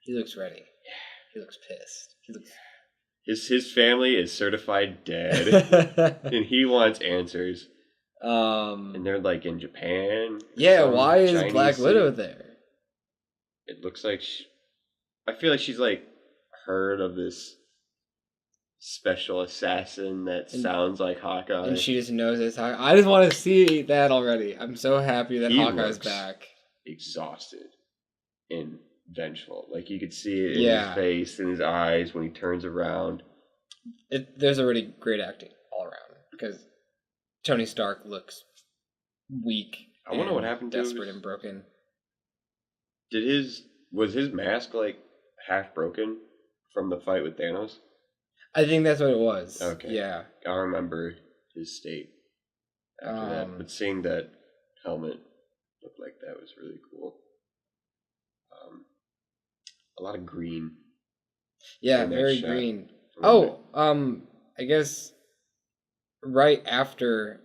looks ready. He looks pissed. He looks... His family is certified dead, and he wants answers. And they're like in Japan. Yeah, why is Chinese Black Widow there? It looks like I feel like she's like heard of this special assassin that sounds like Hawkeye. And she just knows it's Hawkeye. I just want to see that already. I'm so happy that Hawkeye's back. Exhausted and vengeful. Like you could see it in his face, in his eyes when he turns around. There's already great acting all around because Tony Stark looks weak. I wonder what happened to desperate and broken. Was his mask like half broken from the fight with Thanos? I think that's what it was. Okay. Yeah. I remember his state after that, but seeing that helmet look like that was really cool. A lot of green. Yeah, in that very shot. green. Remember- I guess right after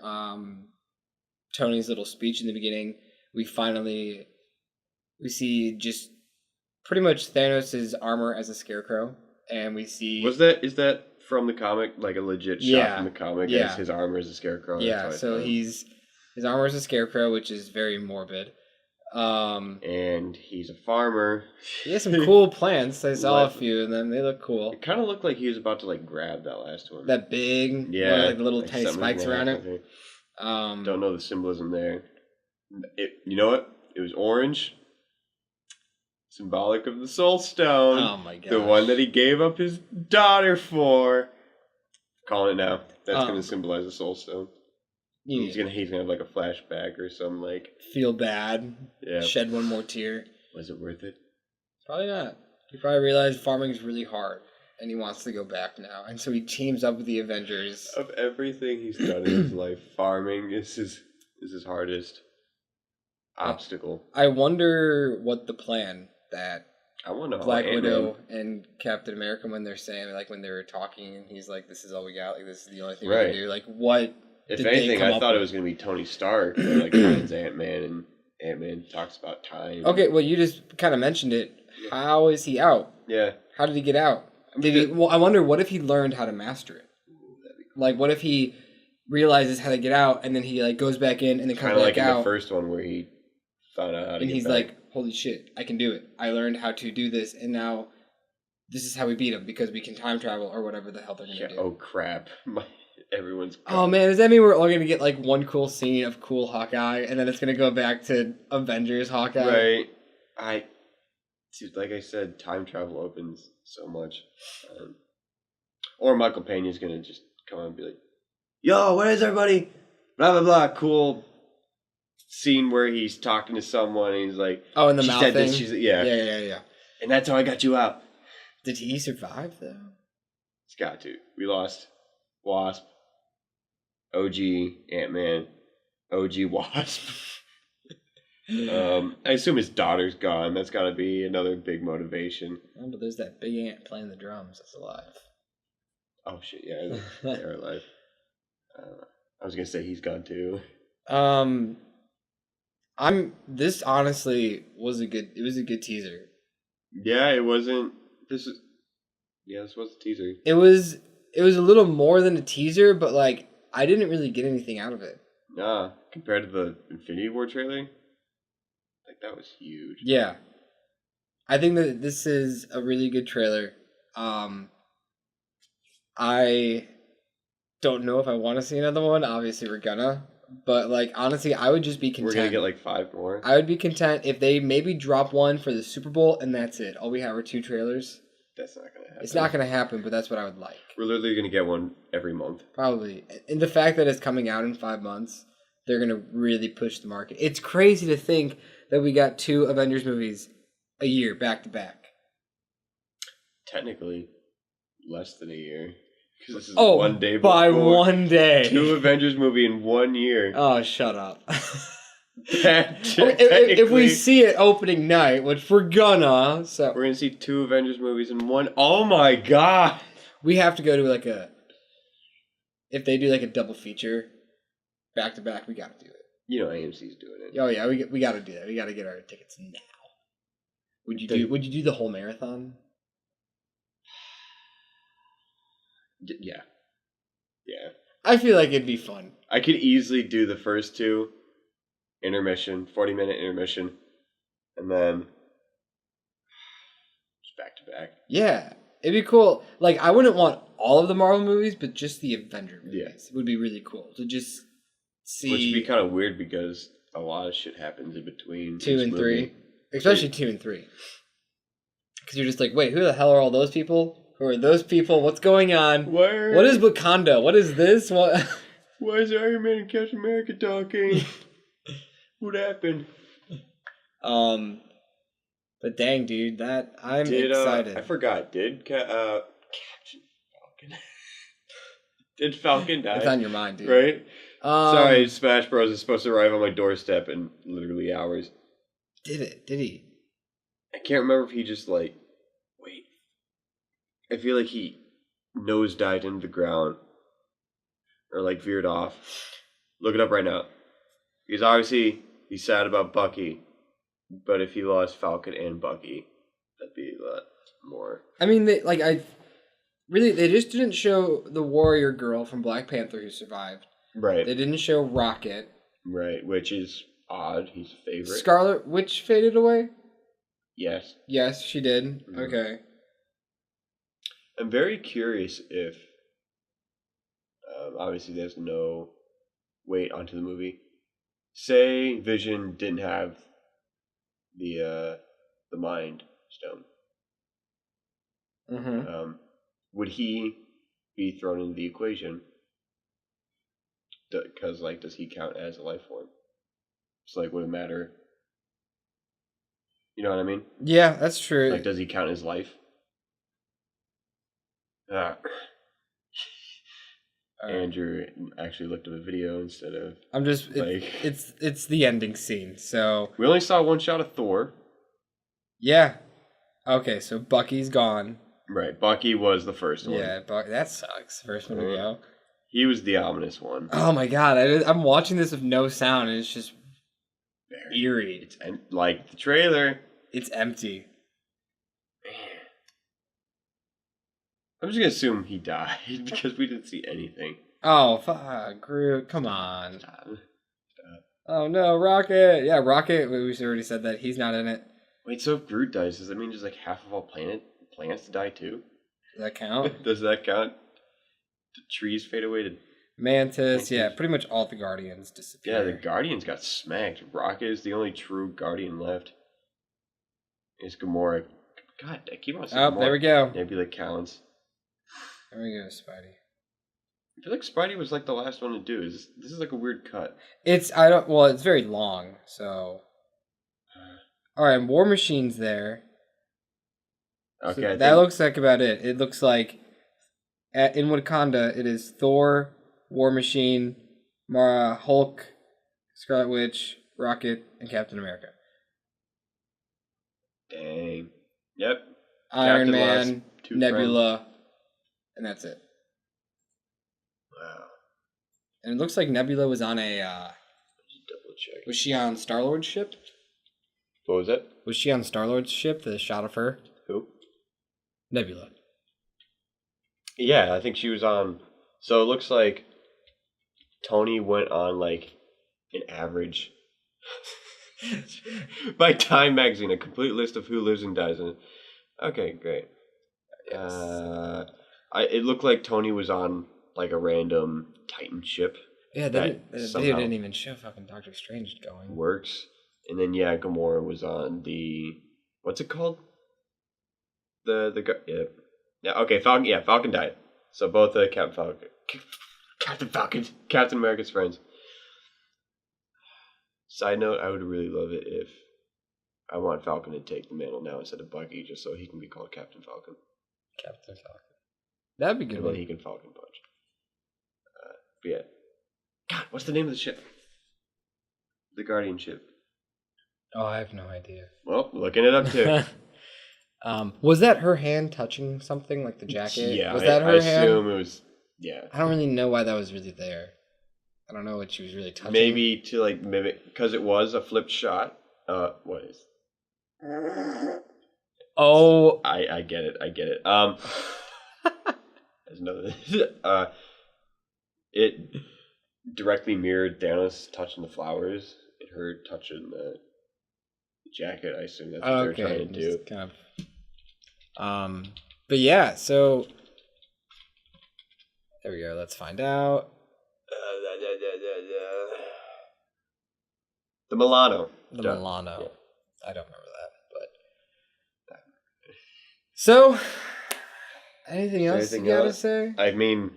Tony's little speech in the beginning, we see just pretty much Thanos' armor as a scarecrow, and we see is that from the comic, like a legit shot Yeah, from the comic? yeah. As his armor is a scarecrow. yeah. That's So what I thought. his armor is a scarecrow, which is very morbid. And he's a farmer. He has some cool plants. I saw a What? few, and then they look cool. It kind of looked like he was about to like grab that last one. That big, Yeah, one, like the little like tiny something spikes was gonna around happen it. there. Don't know the symbolism there. You know what? It was orange, symbolic of the Soul Stone. Oh my god! The one that he gave up his daughter for. Calling it now. That's gonna symbolize the Soul Stone. He's gonna have like a flashback or some like feel bad. Yeah. Shed one more tear. Was it worth it? Probably not. He probably realized farming is really hard, and he wants to go back now, and so he teams up with the Avengers. Of everything he's done in his life, farming is his hardest obstacle. I wonder what the plan that I want to know Black how Widow and Captain America, when they're saying, like, when they're talking, and he's like, "This is all we got. Like, this is the only thing we can do." Like, what? If did anything, they come I up thought it with? was going to be Tony Stark that like finds Ant-Man, and Ant-Man talks about time. Okay, well, you just kind of mentioned it. Yeah. How is he out? Yeah. How did he get out? Did he? Well, I wonder what if he learned how to master it. That'd be cool. Like, what if he realizes how to get out, and then he like goes back in, and then comes Kind of back like out, in the first one where he found out how to and get he's back. like, "Holy shit, I can do it! I learned how to do this, and now this is how we beat him because we can time travel or whatever the hell they're gonna do." Oh crap! Everyone's. Oh man, does that mean we're all gonna get like one cool scene of cool Hawkeye, and then it's gonna go back to Avengers Hawkeye? Right. Dude, like I said, time travel opens so much. Or Michael Pena's gonna just come on and be like, "Yo, what is everybody? Blah blah blah." Cool scene where he's talking to someone and he's like, Oh, and the she mouth said thing. this, yeah. Yeah. And that's how I got you out. Did he survive though? It's got to. We lost Wasp, OG Ant-Man, OG Wasp. I assume his daughter's gone. That's got to be another big motivation. Oh, but there's that big ant playing the drums. That's alive. Oh shit! Yeah, they're alive. I was gonna say he's gone too. This honestly was a good teaser. Yeah, it wasn't. This was the teaser. It was a little more than a teaser, but like I didn't really get anything out of it. Nah, compared to the Infinity War trailer, like that was huge. Yeah. I think that this is a really good trailer. I don't know if I want to see another one. Obviously, we're gonna. But, like, honestly, I would just be content. We're going to get, like, 5 more. I would be content if they maybe drop one for the Super Bowl, and that's it. All we have are 2 trailers. That's not going to happen. It's not going to happen, but that's what I would like. We're literally going to get one every month. Probably. And the fact that it's coming out in 5 months, they're going to really push the market. It's crazy to think that we got 2 Avengers movies a year, back to back. Technically, less than a year. Because this is 1 day before. By 1 day. 2 Avengers movie in 1 year. Oh, shut up. Technically, if we see it opening night, which we're gonna, so we're gonna see 2 Avengers movies in 1. Oh my god! We have to go to like if they do like a double feature, back to back, we gotta do it. You know AMC's doing it. Oh yeah, we gotta do that. We gotta get our tickets now. Would you do the whole marathon? Yeah. I feel like it'd be fun. I could easily do the first 2 intermission, 40-minute intermission, and then just back to back. Yeah, it'd be cool. Like I wouldn't want all of the Marvel movies, but just the Avenger movies would be really cool to just see. Which would be kind of weird because a lot of shit happens in between 2 and 3, especially 2 and 3. Because you're just like, wait, who the hell are all those people? Who are those people? What's going on? What is Wakanda? What is this? What? Why is Iron Man and Captain America talking? What happened? But dang, dude, I'm excited. I forgot. Did Captain Falcon? Did Falcon die? It's on your mind, dude. Right? Sorry, Smash Bros. Is supposed to arrive on my doorstep in literally hours. Did it? Did he? I can't remember if he just like... Wait. I feel like he nosedived into the ground. Or like veered off. Look it up right now. Because obviously he's sad about Bucky. But if he lost Falcon and Bucky, that'd be a lot more. I mean, they just didn't show the warrior girl from Black Panther who survived. Right. They didn't show Rocket. Right, which is odd. He's a favorite. Scarlet Witch faded away? Yes. Yes, she did. Mm-hmm. Okay. I'm very curious if... obviously, there's no weight onto the movie. Say Vision didn't have the Mind Stone. Mm-hmm. Would he be thrown into the equation? Because, like, does he count as a life form? It's like, would it matter? You know what I mean? Yeah, that's true. Like, does he count as life? Andrew actually looked at a video instead of... I'm just... It's the ending scene, so... We only saw one shot of Thor. Yeah. Okay, so Bucky's gone. Right, Bucky was the first one. Yeah, that sucks. First one to go. He was the ominous one. Oh my god, I'm watching this with no sound, and it's just eerie. It's like the trailer. It's empty. I'm just gonna assume he died because we didn't see anything. Oh, fuck, Groot, come on. Stop. Oh no, Rocket. Yeah, Rocket, we already said that. He's not in it. Wait, so if Groot dies, does that mean just like half of all plants die too? Does that count? Does that count? The trees fade away to... Mantis, yeah, pretty much all the Guardians disappear. Yeah, the Guardians got smacked. Rocket is the only true Guardian left. It's Gamora. God, I keep on saying Gamora. There we go. Nebula counts. There we go, Spidey. I feel like Spidey was like the last one to do. This is like a weird cut. It's very long, so... Alright, War Machine's there. Okay, So that looks like about it. It looks like in Wakanda, it is Thor, War Machine, Mara, Hulk, Scarlet Witch, Rocket, and Captain America. Dang. Yep. Iron Captain Man, Nebula, and that's it. Wow. And it looks like Nebula was on a... Just double check. Was she on Star-Lord's ship? What was that? Was she on Star-Lord's ship, the shot of her? Who? Nebula. Yeah, I think she was on... So it looks like Tony went on like an average... by Time Magazine, a complete list of who lives and dies in it. Okay, great. Yes. It looked like Tony was on like a random Titan ship. Yeah, they didn't even show fucking Doctor Strange going. Works. And then yeah, Gamora was on the... What's it called? Falcon died. So both Captain America's friends. Side note, I would really love it if I want Falcon to take the mantle now instead of Bucky, just so he can be called Captain Falcon. Captain Falcon. That'd be good. And then he can Falcon punch. But yeah. God, what's the name of the ship? The Guardian ship. Oh, I have no idea. Well, looking it up too. Was that her hand touching something like the jacket? Yeah, was that her hand? I assume it was. Yeah. I don't really know why that was really there. I don't know what she was really touching. Maybe to like mimic, because it was a flipped shot. What is? Oh, I get it. There's another. It directly mirrored Thanos touching the flowers and her touching the jacket. I assume that's what they're trying to do. Kind of. But yeah, so there we go. Let's find out. The Milano. Milano. Yeah. I don't remember that, but so anything else you gotta say? I mean,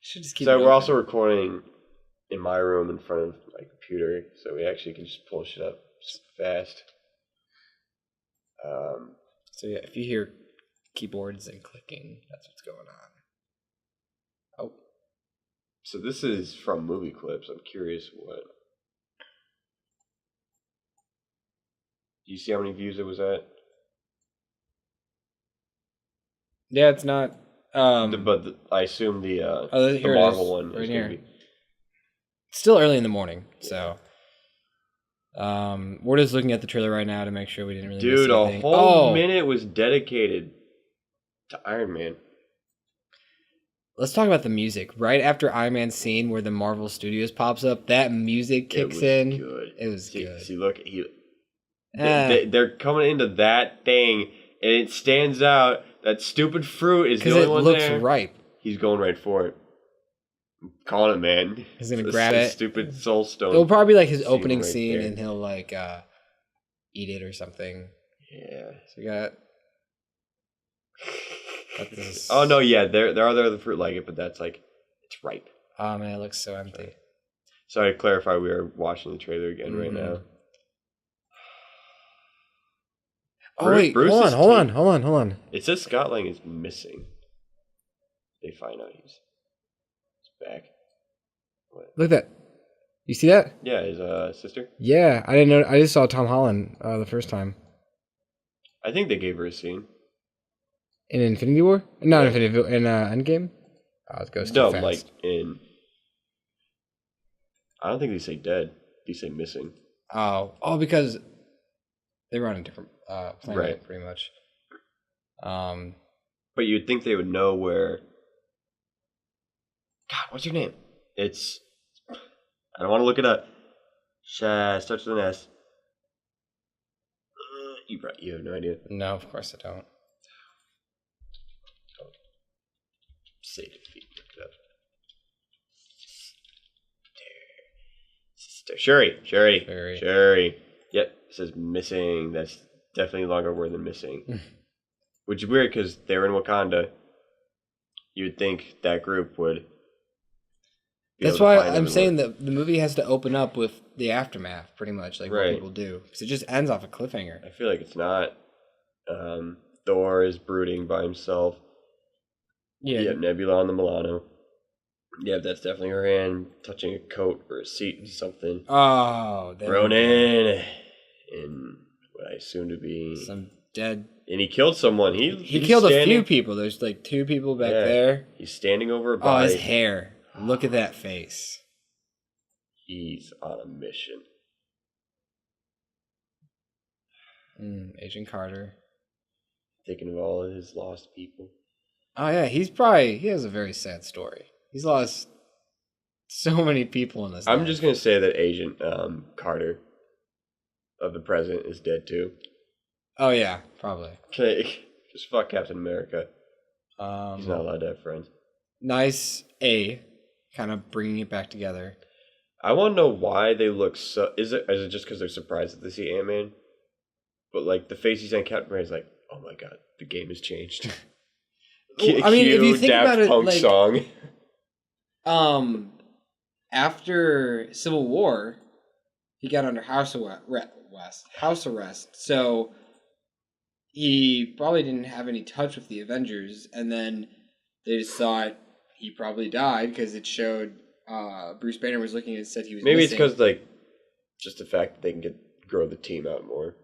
should just keep. So we're also recording in my room in front of my computer, so we actually can just pull shit up fast. So yeah, if you hear keyboards and clicking, that's what's going on. So this is from movie clips. I'm curious what. Do you see how many views it was at? Yeah, it's not. I assume the Here it Marvel is, one right is here. going to be. Still early in the morning, so. We're just looking at the trailer right now to make sure we didn't really miss Dude, a anything. whole minute was dedicated to Iron Man. Let's talk about the music. Right after Iron Man's scene where the Marvel Studios pops up, that music kicks in. Good. It was good. See, look, they're coming into that thing, and it stands out. That stupid fruit is the only one there. Because it looks ripe. He's going right for it. I'm calling it, man. He's gonna grab it. Stupid soul stone. It'll probably be like his opening right scene, there. and he'll like eat it or something. Yeah. So we got this. Oh no, yeah, there are other fruit like it, but that's like it's ripe. Oh man, it looks so empty. Sorry to clarify, we are watching the trailer again right now. Oh wait, hold on. It says Scott Lang is missing. They find out he's back. What? Look at that. You see that? Yeah, his sister. Yeah, I didn't know. I just saw Tom Holland the first time. I think they gave her a scene. In Infinity War? Not Infinity War. In Endgame? Oh, it goes too fast. Like in... I don't think they say dead. They say missing. Oh, because they were on a different planet, right. Pretty much. But you'd think they would know where... God, what's your name? It's... I don't want to look it up. Starts with an S. You have no idea. No, of course I don't. Say defeat. Look it up. Sister. Shuri. Yep, it says missing. That's definitely a longer word than missing. Which is weird because they're in Wakanda. You would think that group would. That's why I'm saying that the movie has to open up with the aftermath, pretty much, like what people do. Because it just ends off a cliffhanger. I feel like it's not. Thor is brooding by himself. Yeah. You have Nebula on the Milano. Yeah, that's definitely her hand touching a coat or a seat or something. Oh, Ronan. And what I assume to be some dead. And he killed someone. He killed a few people. There's like 2 people back there. He's standing over a body. Oh, his hair. Look at that face. He's on a mission. Agent Carter. Thinking of all of his lost people. Oh yeah, he has a very sad story. He's lost so many people in this. I'm just gonna say that Agent Carter of the present is dead too. Oh yeah, probably. Okay, just fuck Captain America. He's not allowed to have friends. Nice kind of bringing it back together. I want to know why they look so. Is it just because they're surprised that they see Ant-Man? But like the face he's on Captain America is like, oh my god, the game has changed. I mean, if you think Daft about it, Punk like, song. After Civil War, he got under house arrest. So he probably didn't have any touch with the Avengers, and then they just thought he probably died because it showed Bruce Banner was looking and said he was Maybe missing. It's because like just the fact that they can grow the team out more.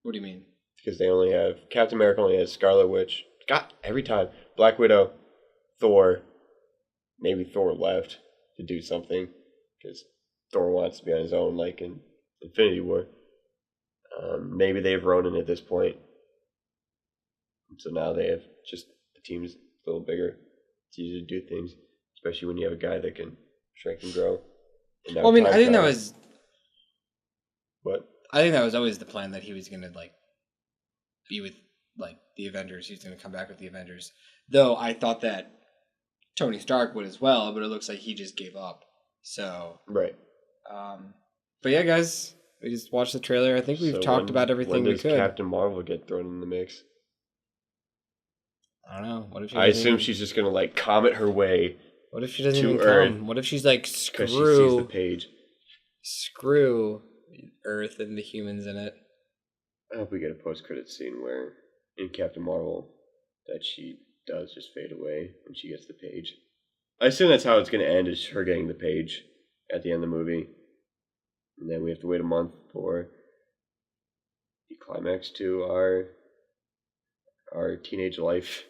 What do you mean? Because they only have Captain America only has Scarlet Witch. God, every time Black Widow, Thor, maybe Thor left to do something because Thor wants to be on his own, like in Infinity War. Maybe they have Ronan at this point, so now they have just the team's a little bigger. It's easier to do things, especially when you have a guy that can shrink and grow. And well, I mean, I think that was what? I think that was always the plan, that he was gonna like be with like the Avengers. He's gonna come back with the Avengers. Though I thought that Tony Stark would as well, but it looks like he just gave up. So right. But yeah, guys, we just watched the trailer. I think we've talked about everything we could. When does Captain Marvel get thrown in the mix? I don't know. What if I assume she's just gonna like comet her way. What if she doesn't even Earth come? What if she's like because she sees the page? Screw Earth and the humans in it. I hope we get a post-credit scene where in Captain Marvel that she does just fade away when she gets the page. I assume that's how it's going to end, is her getting the page at the end of the movie. And then we have to wait a month for the climax to our teenage life.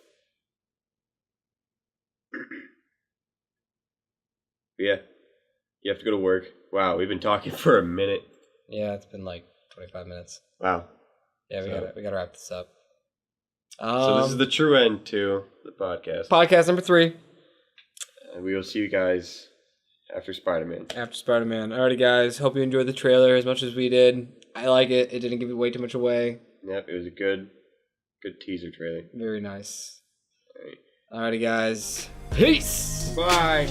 But yeah, you have to go to work. Wow, we've been talking for a minute. Yeah, it's been like 25 minutes. Wow. Yeah, we gotta wrap this up. So this is the true end to the podcast. Podcast number 3. And we will see you guys after Spider-Man. After Spider-Man. Alrighty, guys. Hope you enjoyed the trailer as much as we did. I like it. It didn't give way too much away. Yep, it was a good teaser trailer. Very nice. All right. Alrighty, guys. Peace. Bye.